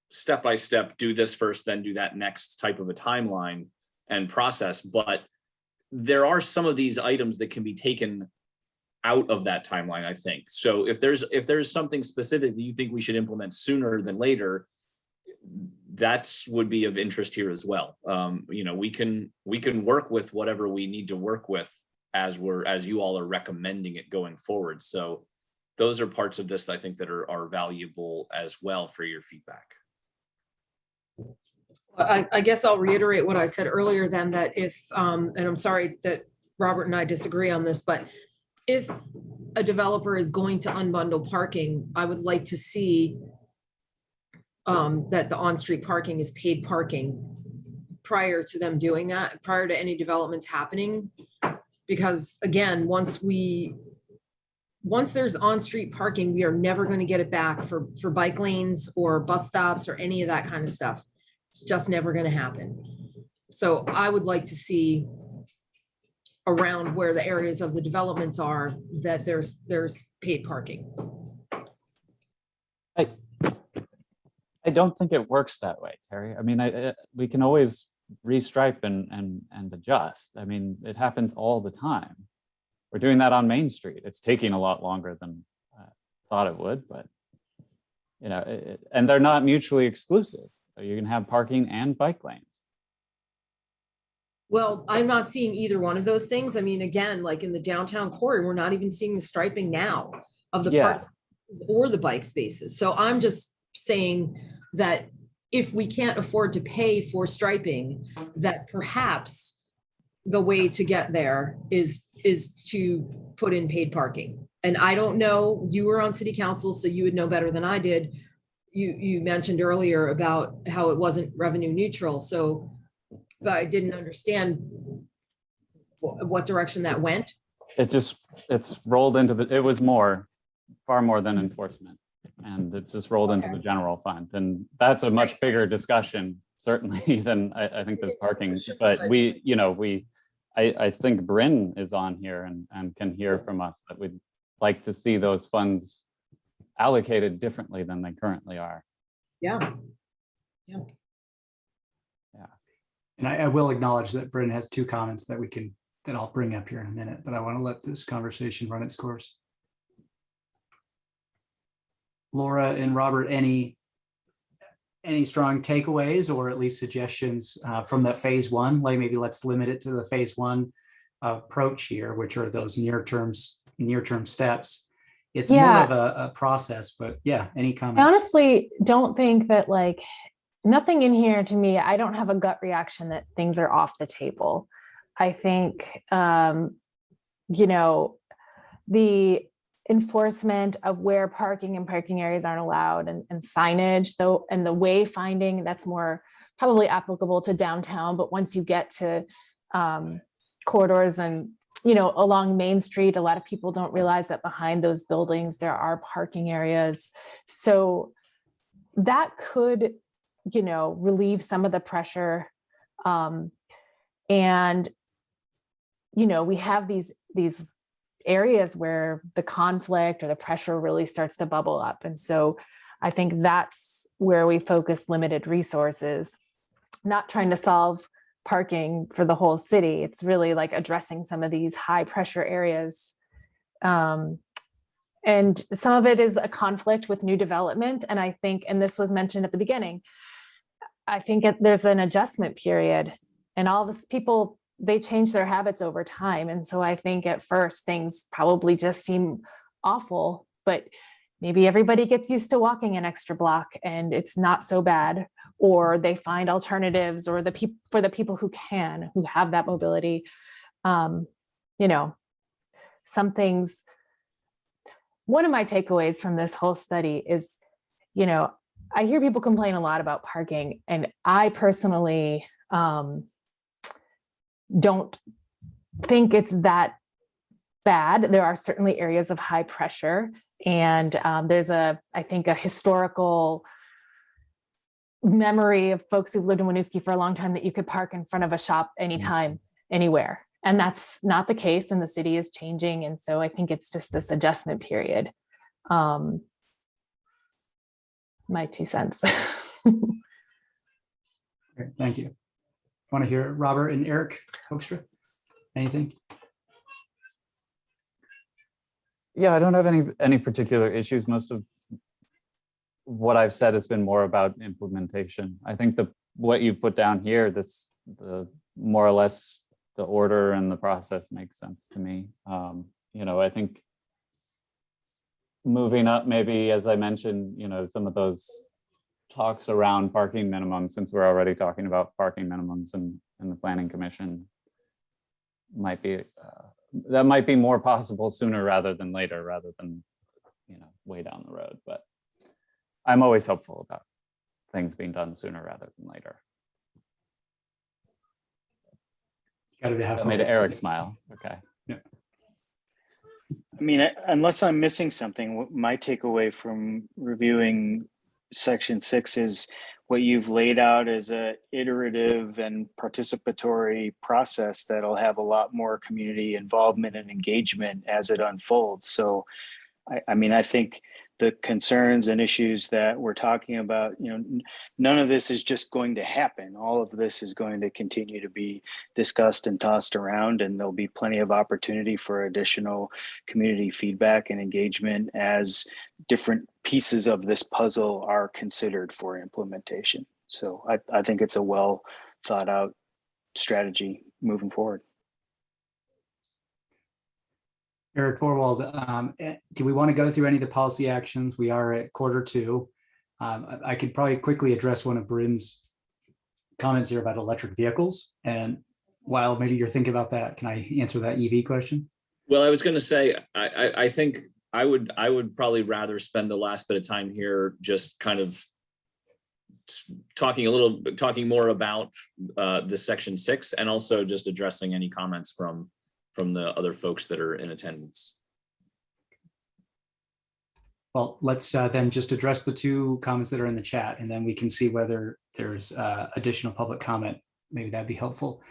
step-by-step, do this first, then do that next type of a timeline and process. But there are some of these items that can be taken out of that timeline, I think. So if there's something specific that you think we should implement sooner than later, that would be of interest here as well. We can work with whatever we need to work with as you all are recommending it going forward. So those are parts of this that I think that are valuable as well for your feedback. I guess I'll reiterate what I said earlier then, that if, and I'm sorry that Robert and I disagree on this, but if a developer is going to unbundle parking, I would like to see that the on-street parking is paid parking prior to them doing that, prior to any developments happening. Because again, once there's on-street parking, we are never going to get it back for bike lanes or bus stops or any of that kind of stuff. It's just never going to happen. So I would like to see around where the areas of the developments are that there's paid parking. I don't think it works that way, Terry. I mean, we can always restripe and adjust. I mean, it happens all the time. We're doing that on Main Street. It's taking a lot longer than I thought it would, but you know, and they're not mutually exclusive. So you can have parking and bike lanes. Well, I'm not seeing either one of those things. I mean, again, like in the downtown core, we're not even seeing the striping now of the park or the bike spaces. So I'm just saying that if we can't afford to pay for striping, that perhaps the way to get there is to put in paid parking. And I don't know, you were on city council, so you would know better than I did. You mentioned earlier about how it wasn't revenue neutral. So, but I didn't understand what direction that went. It's rolled into the, it was far more than enforcement. And it's just rolled into the general fund. And that's a much bigger discussion, certainly, than I think there's parking. But I think Bryn is on here and can hear from us that we'd like to see those funds allocated differently than they currently are. Yeah. And I will acknowledge that Bryn has two comments that I'll bring up here in a minute, but I want to let this conversation run its course. Laura and Robert, any strong takeaways or at least suggestions from that phase one? Like maybe let's limit it to the phase one approach here, which are those near-term steps. It's more of a process, but yeah, any comments? I honestly don't think that, like, nothing in here to me, I don't have a gut reaction that things are off the table. I think, the enforcement of where parking and parking areas aren't allowed and signage, though, and the wayfinding, that's more probably applicable to downtown. But once you get to corridors and, along Main Street, a lot of people don't realize that behind those buildings, there are parking areas. So that could, relieve some of the pressure. And, we have these areas where the conflict or the pressure really starts to bubble up. And so I think that's where we focus limited resources, not trying to solve parking for the whole city. It's really like addressing some of these high pressure areas. And some of it is a conflict with new development. And I think, and this was mentioned at the beginning, I think there's an adjustment period, and all this people, they change their habits over time. And so I think at first things probably just seem awful, but maybe everybody gets used to walking an extra block and it's not so bad, or they find alternatives, or for the people who have that mobility. Some things, one of my takeaways from this whole study is, I hear people complain a lot about parking, and I personally, don't think it's that bad. There are certainly areas of high pressure, and there's I think a historical memory of folks who've lived in Winooski for a long time that you could park in front of a shop anytime, anywhere. And that's not the case, and the city is changing. And so I think it's just this adjustment period. My 2 cents. Great, thank you. Want to hear Robert and Eric Hoekstra? Anything? Yeah, I don't have any particular issues. Most of what I've said has been more about implementation. I think what you've put down here, the more or less the order and the process makes sense to me. I think moving up, maybe, as I mentioned, some of those talks around parking minimums, since we're already talking about parking minimums in the Planning Commission, that might be more possible sooner rather than later, rather than way down the road. But I'm always hopeful about things being done sooner rather than later. That made Eric smile. Okay. Yeah. I mean, unless I'm missing something, my takeaway from reviewing Section 6 is what you've laid out as a iterative and participatory process that'll have a lot more community involvement and engagement as it unfolds. So, I think the concerns and issues that we're talking about, none of this is just going to happen. All of this is going to continue to be discussed and tossed around, and there'll be plenty of opportunity for additional community feedback and engagement as different pieces of this puzzle are considered for implementation. So I think it's a well thought out strategy moving forward. Eric Forwald, do we want to go through any of the policy actions? We are at Q2. I could probably quickly address one of Bryn's comments here about electric vehicles. And while maybe you're thinking about that, can I answer that EV question? Well, I was going to say, I think I would probably rather spend the last bit of time here just kind of talking more about the section 6, and also just addressing any comments from the other folks that are in attendance. Well, let's then just address the 2 comments that are in the chat, and then we can see whether there's additional public comment. Maybe that'd be helpful.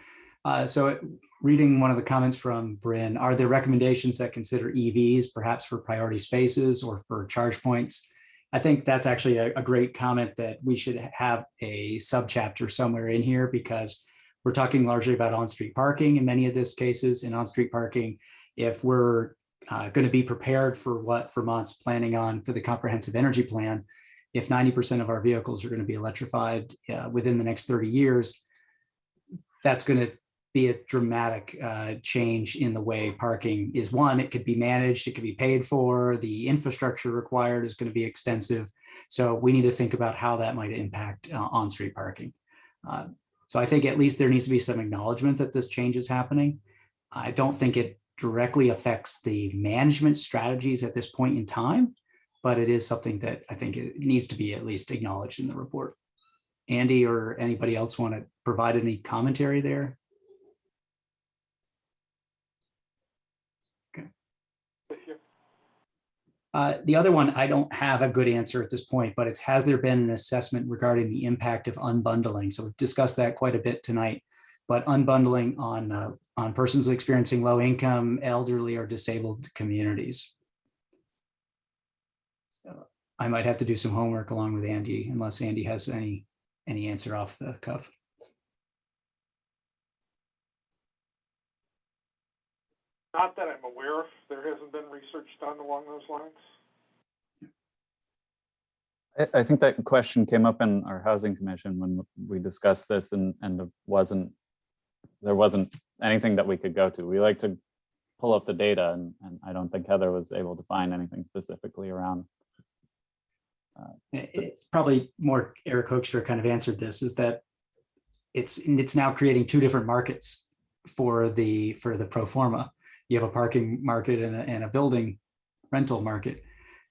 So reading one of the comments from Bryn, are there recommendations that consider EVs, perhaps for priority spaces or for charge points? I think that's actually a great comment that we should have a subchapter somewhere in here, because we're talking largely about on-street parking in many of these cases. In on-street parking, if we're going to be prepared for what Vermont's planning on for the comprehensive energy plan, if 90% of our vehicles are going to be electrified within the next 30 years, that's going to be a dramatic change in the way parking is. One, it could be managed, it could be paid for, the infrastructure required is going to be extensive. So we need to think about how that might impact on-street parking. So I think at least there needs to be some acknowledgement that this change is happening. I don't think it directly affects the management strategies at this point in time, but it is something that I think it needs to be at least acknowledged in the report. Andy or anybody else want to provide any commentary there? Okay. The other one, I don't have a good answer at this point, but it's, has there been an assessment regarding the impact of unbundling? So we've discussed that quite a bit tonight, but unbundling on persons experiencing low income, elderly, or disabled communities. So I might have to do some homework along with Andy, unless Andy has any answer off the cuff. Not that I'm aware of. There hasn't been research done along those lines. I think that question came up in our housing commission when we discussed this, and there wasn't anything that we could go to. We like to pull up the data, and I don't think Heather was able to find anything specifically around. It's probably more, Eric Hoekstra kind of answered this, is that it's now creating 2 different markets for the pro forma. You have a parking market and a building rental market,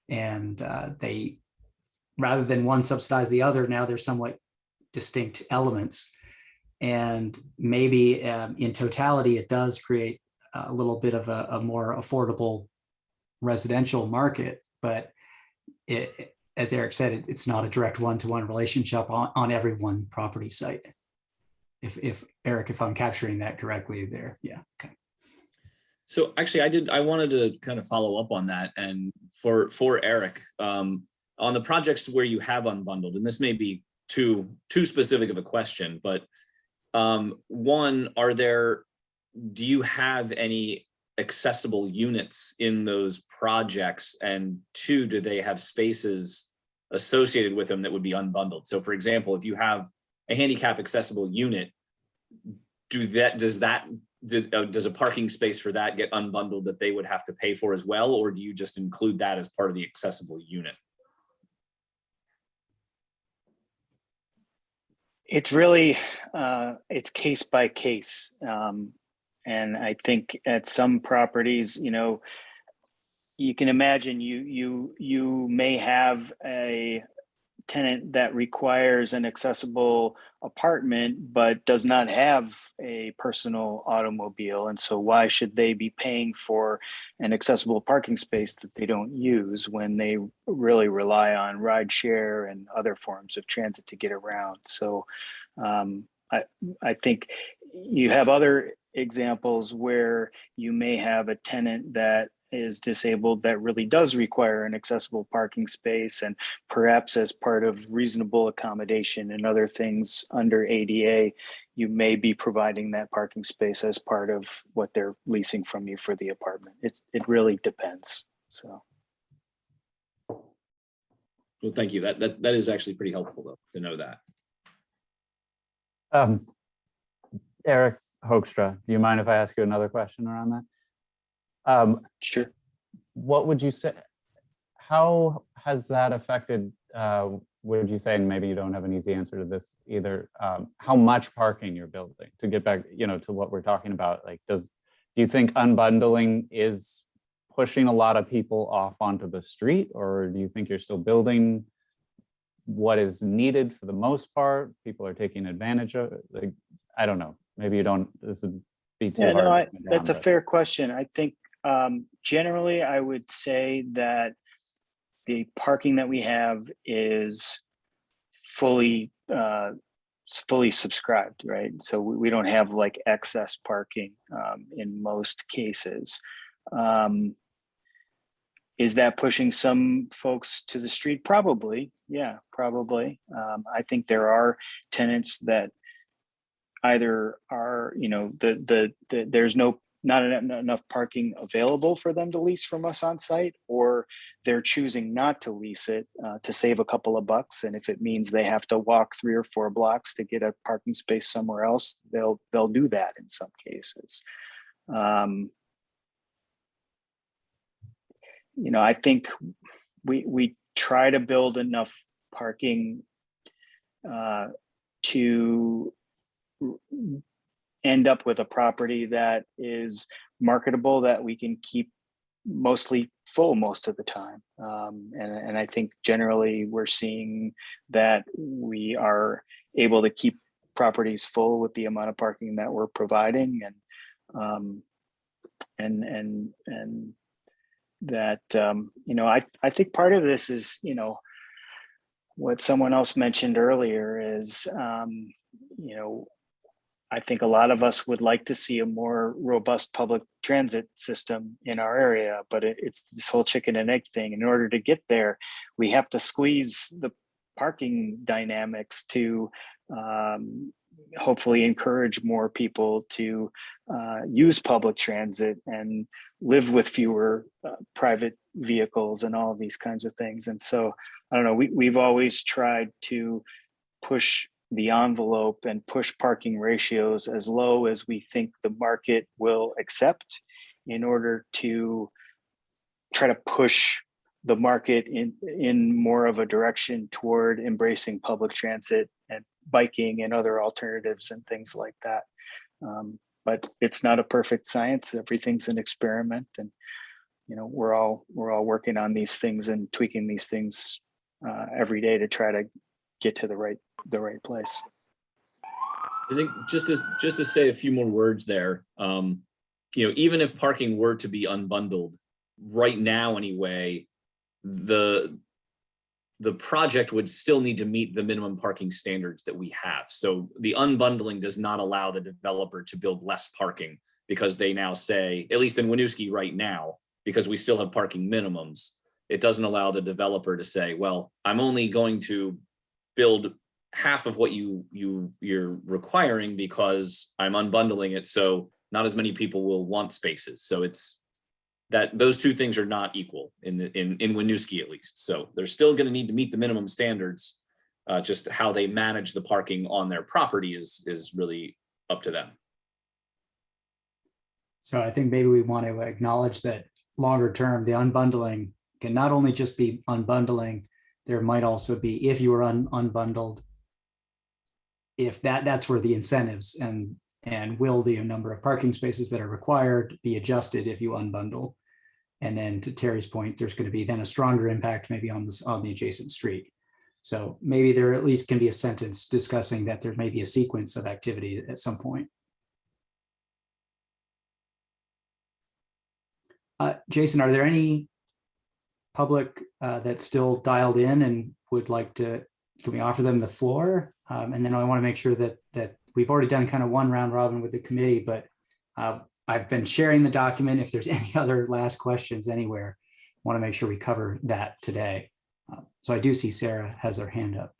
and they, rather than one subsidize the other, now they're somewhat distinct elements. And maybe in totality, it does create a little bit of a more affordable residential market, but as Eric said, it's not a direct one-to-one relationship on every one property site. If Eric, if I'm capturing that correctly there, yeah, okay. So actually, I wanted to kind of follow up on that, and for Eric, on the projects where you have unbundled, and this may be too specific of a question, but one, do you have any accessible units in those projects? And 2, do they have spaces associated with them that would be unbundled? So for example, if you have a handicap accessible unit, does a parking space for that get unbundled that they would have to pay for as well? Or do you just include that as part of the accessible unit? It's really, it's case by case. And I think at some properties, you can imagine you may have a tenant that requires an accessible apartment but does not have a personal automobile, and so why should they be paying for an accessible parking space that they don't use when they really rely on rideshare and other forms of transit to get around? So I think you have other examples where you may have a tenant that is disabled that really does require an accessible parking space, and perhaps as part of reasonable accommodation and other things under ADA, you may be providing that parking space as part of what they're leasing from you for the apartment. It really depends. So. Well, thank you. That is actually pretty helpful though, to know that. Eric Hoekstra, do you mind if I ask you another question around that? Sure. What would you say, how has that affected, would you say, and maybe you don't have an easy answer to this either, how much parking you're building? To get back, to what we're talking about, like, do you think unbundling is pushing a lot of people off onto the street, or do you think you're still building what is needed for the most part? People are taking advantage of it. Like, I don't know. Maybe you don't. This would be too hard. No, that's a fair question. I think generally, I would say that the parking that we have is fully subscribed, right? So we don't have like excess parking in most cases. Is that pushing some folks to the street? Probably, yeah, probably. I think there are tenants that either are, there's not enough parking available for them to lease from us on site, or they're choosing not to lease it to save a couple of bucks. And if it means they have to walk 3 or 4 blocks to get a parking space somewhere else, they'll do that in some cases. I think we try to build enough parking to end up with a property that is marketable, that we can keep mostly full most of the time. And I think generally we're seeing that we are able to keep properties full with the amount of parking that we're providing, and that I think part of this is what someone else mentioned earlier is I think a lot of us would like to see a more robust public transit system in our area, but it's this whole chicken and egg thing. In order to get there, we have to squeeze the parking dynamics to hopefully encourage more people to use public transit and live with fewer private vehicles and all of these kinds of things. And so, I don't know, we've always tried to push the envelope and push parking ratios as low as we think the market will accept, in order to try to push the market in more of a direction toward embracing public transit and biking and other alternatives and things like that. But it's not a perfect science. Everything's an experiment, and we're all working on these things and tweaking these things every day to try to get to the right place. I think just to say a few more words there, even if parking were to be unbundled right now anyway, the project would still need to meet the minimum parking standards that we have. So the unbundling does not allow the developer to build less parking, because they now say, at least in Winooski right now, because we still have parking minimums, it doesn't allow the developer to say, well, I'm only going to build half of what you're requiring because I'm unbundling it, so not as many people will want spaces. So it's that those two things are not equal in Winooski, at least. So they're still going to need to meet the minimum standards. Just how they manage the parking on their property is really up to them. So I think maybe we want to acknowledge that longer term, the unbundling can not only just be unbundling, there might also be, if you are unbundled, if that's where the incentives and will the number of parking spaces that are required be adjusted if you unbundle. And then to Terry's point, there's going to be then a stronger impact maybe on the adjacent street. So maybe there at least can be a sentence discussing that there may be a sequence of activity at some point. Jason, are there any public that's still dialed in and would like to, can we offer them the floor? And then I want to make sure that we've already done kind of one round robin with the committee, but I've been sharing the document. If there's any other last questions anywhere, I want to make sure we cover that today. So I do see Sarah has her hand up.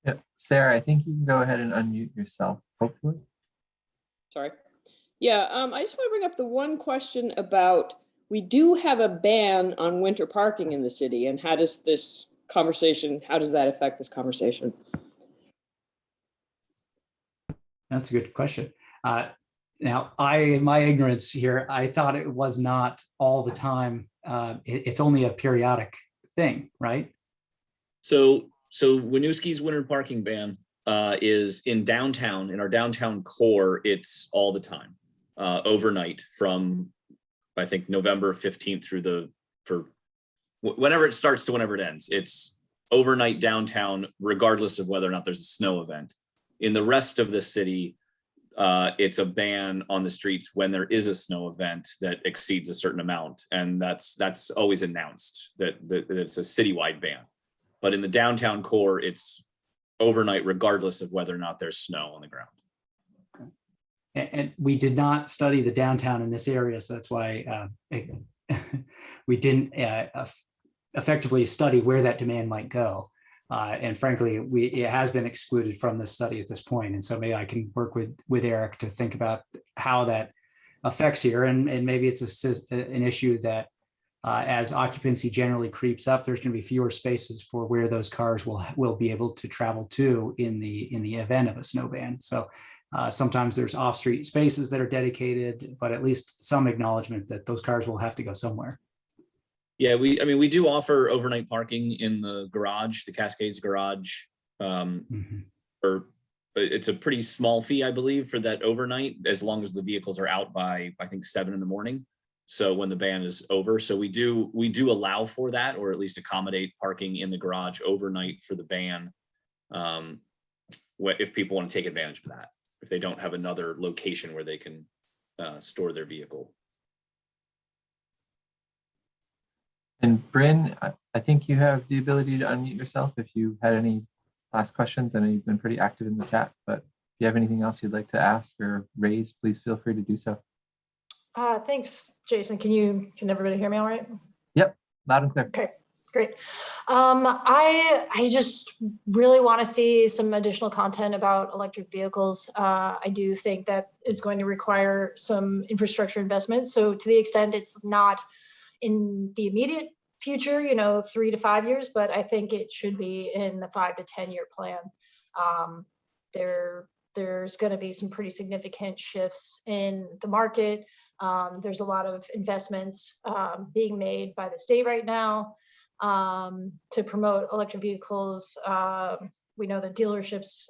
Yep. Sarah, I think you can go ahead and unmute yourself, hopefully. Sorry. Yeah, I just want to bring up the one question about, we do have a ban on winter parking in the city, and how does that affect this conversation? That's a good question. Now, in my ignorance here, I thought it was not all the time. It's only a periodic thing, right? So Winooski's winter parking ban is in downtown, in our downtown core. It's all the time, overnight from, I think, November 15th through whenever it starts to whenever it ends. It's overnight downtown, regardless of whether or not there's a snow event. In the rest of the city, it's a ban on the streets when there is a snow event that exceeds a certain amount. And that's always announced that it's a citywide ban. But in the downtown core, it's overnight, regardless of whether or not there's snow on the ground. And we did not study the downtown in this area, so that's why we didn't effectively study where that demand might go. And frankly, it has been excluded from the study at this point. And so maybe I can work with Eric to think about how that affects here. And maybe it's an issue that as occupancy generally creeps up, there's going to be fewer spaces for where those cars will be able to travel to in the event of a snow ban. So sometimes there's off-street spaces that are dedicated, but at least some acknowledgement that those cars will have to go somewhere. Yeah, we do offer overnight parking in the garage, the Cascades garage. Or it's a pretty small fee, I believe, for that overnight, as long as the vehicles are out by, I think, 7 in the morning. So when the ban is over, so we do allow for that, or at least accommodate parking in the garage overnight for the ban, if people want to take advantage of that, if they don't have another location where they can store their vehicle. And Bryn, I think you have the ability to unmute yourself if you had any last questions. I know you've been pretty active in the chat, but if you have anything else you'd like to ask or raise, please feel free to do so. Thanks, Jason. Can everybody hear me all right? Yep, loud and clear. Okay, great. I just really want to see some additional content about electric vehicles. I do think that it's going to require some infrastructure investment. So to the extent it's not in the immediate future, 3 to 5 years, but I think it should be in the 5 to 10 year plan. There's going to be some pretty significant shifts in the market. There's a lot of investments being made by the state right now to promote electric vehicles. We know that dealerships,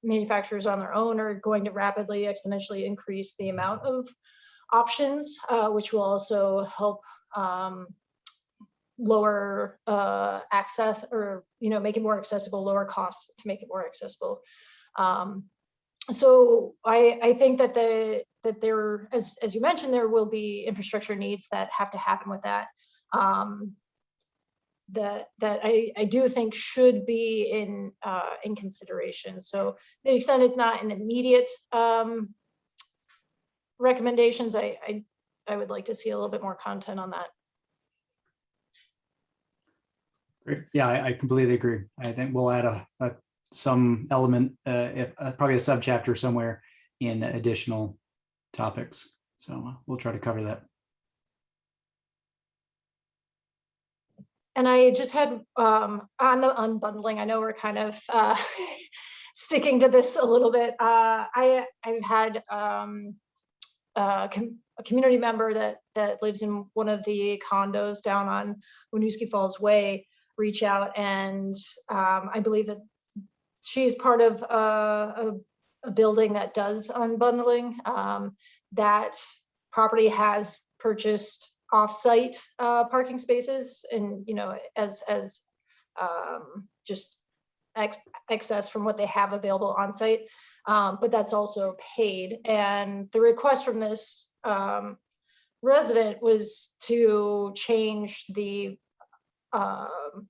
manufacturers on their own are going to rapidly, exponentially increase the amount of options, which will also help lower access, or make it more accessible, lower costs to make it more accessible. So I think that there, as you mentioned, there will be infrastructure needs that have to happen with that. That I do think should be in consideration. So to the extent it's not an immediate recommendations, I would like to see a little bit more content on that. Great. Yeah, I completely agree. I think we'll add some element, probably a subchapter somewhere in additional topics. So we'll try to cover that. And I just had on the unbundling, I know we're kind of sticking to this a little bit. I've had a community member that lives in one of the condos down on Winooski Falls Way reach out, and I believe that she's part of a building that does unbundling. That property has purchased off-site parking spaces, and as just excess from what they have available on site, but that's also paid. And the request from this resident was to change the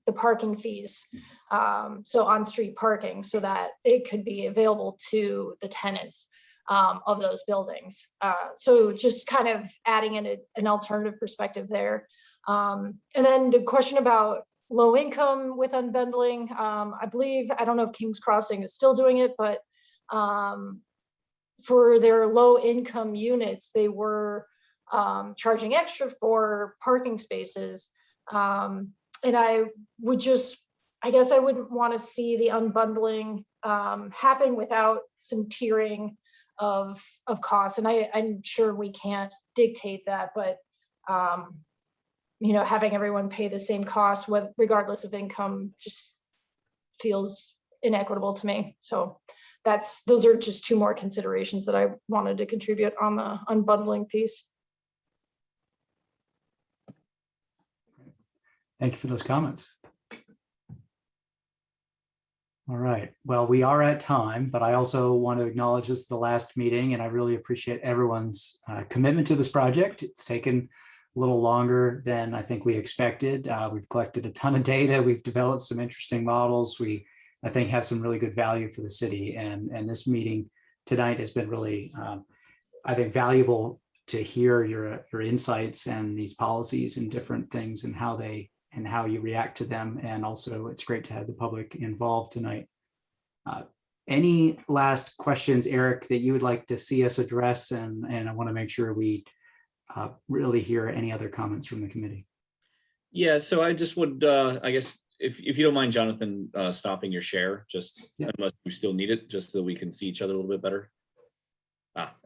the parking fees, so on-street parking, so that it could be available to the tenants of those buildings. So just kind of adding in an alternative perspective there. And then the question about low income with unbundling, I believe, I don't know if King's Crossing is still doing it, but for their low income units, they were charging extra for parking spaces. And I guess I wouldn't want to see the unbundling happen without some tiering of costs. And I'm sure we can't dictate that, but having everyone pay the same cost, regardless of income, just feels inequitable to me. So those are just two more considerations that I wanted to contribute on the unbundling piece. Thank you for those comments. All right, well, we are at time, but I also want to acknowledge this is the last meeting, and I really appreciate everyone's commitment to this project. It's taken a little longer than I think we expected. We've collected a ton of data. We've developed some interesting models. I think have some really good value for the city, and this meeting tonight has been really, I think, valuable to hear your insights and these policies and different things and how you react to them. And also it's great to have the public involved tonight. Any last questions, Eric, that you would like to see us address? And I want to make sure we really hear any other comments from the committee. Yeah, so I just would, I guess, if you don't mind, Jonathan, stopping your share, just unless you still need it, just so we can see each other a little bit better.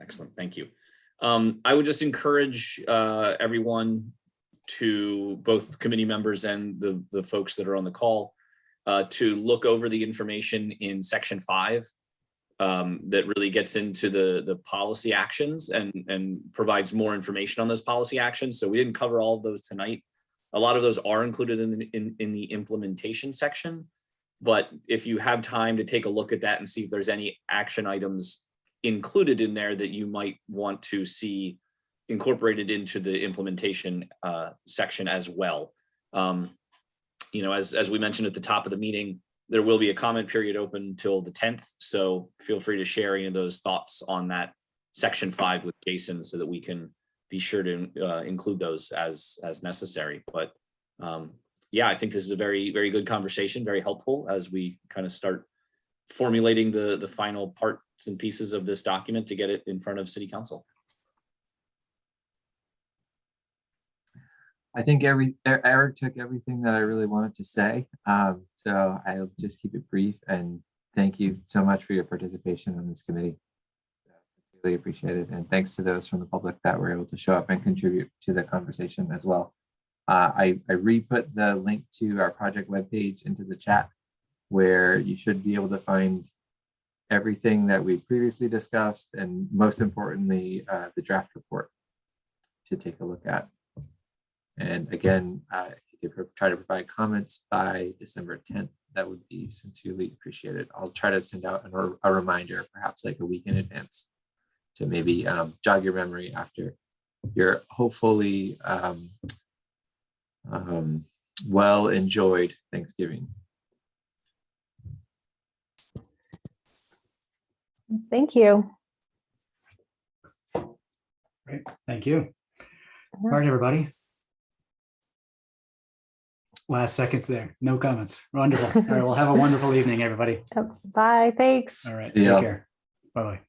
Excellent, thank you. I would just encourage everyone, to both committee members and the folks that are on the call, to look over the information in section 5 that really gets into the policy actions and provides more information on those policy actions. So we didn't cover all of those tonight. A lot of those are included in the implementation section, but if you have time to take a look at that and see if there's any action items included in there that you might want to see incorporated into the implementation section as well. As we mentioned at the top of the meeting, there will be a comment period open till the 10th. So feel free to share any of those thoughts on that section 5 with Jason so that we can be sure to include those as necessary. But yeah, I think this is a very, very good conversation, very helpful as we kind of start formulating the final parts and pieces of this document to get it in front of City Council. I think Eric took everything that I really wanted to say. So I'll just keep it brief, and thank you so much for your participation on this committee. Really appreciate it. And thanks to those from the public that were able to show up and contribute to the conversation as well. I re-put the link to our project webpage into the chat, where you should be able to find everything that we previously discussed, and most importantly, the draft report to take a look at. And again, if you could try to provide comments by December 10th, that would be sincerely appreciated. I'll try to send out a reminder, perhaps like a week in advance, to maybe jog your memory after your hopefully well enjoyed Thanksgiving. Thank you. Great, thank you. All right, everybody. Last seconds there, no comments. Wonderful. All right, well, have a wonderful evening, everybody. Bye, thanks. All right, Yeah. take care. Bye-bye.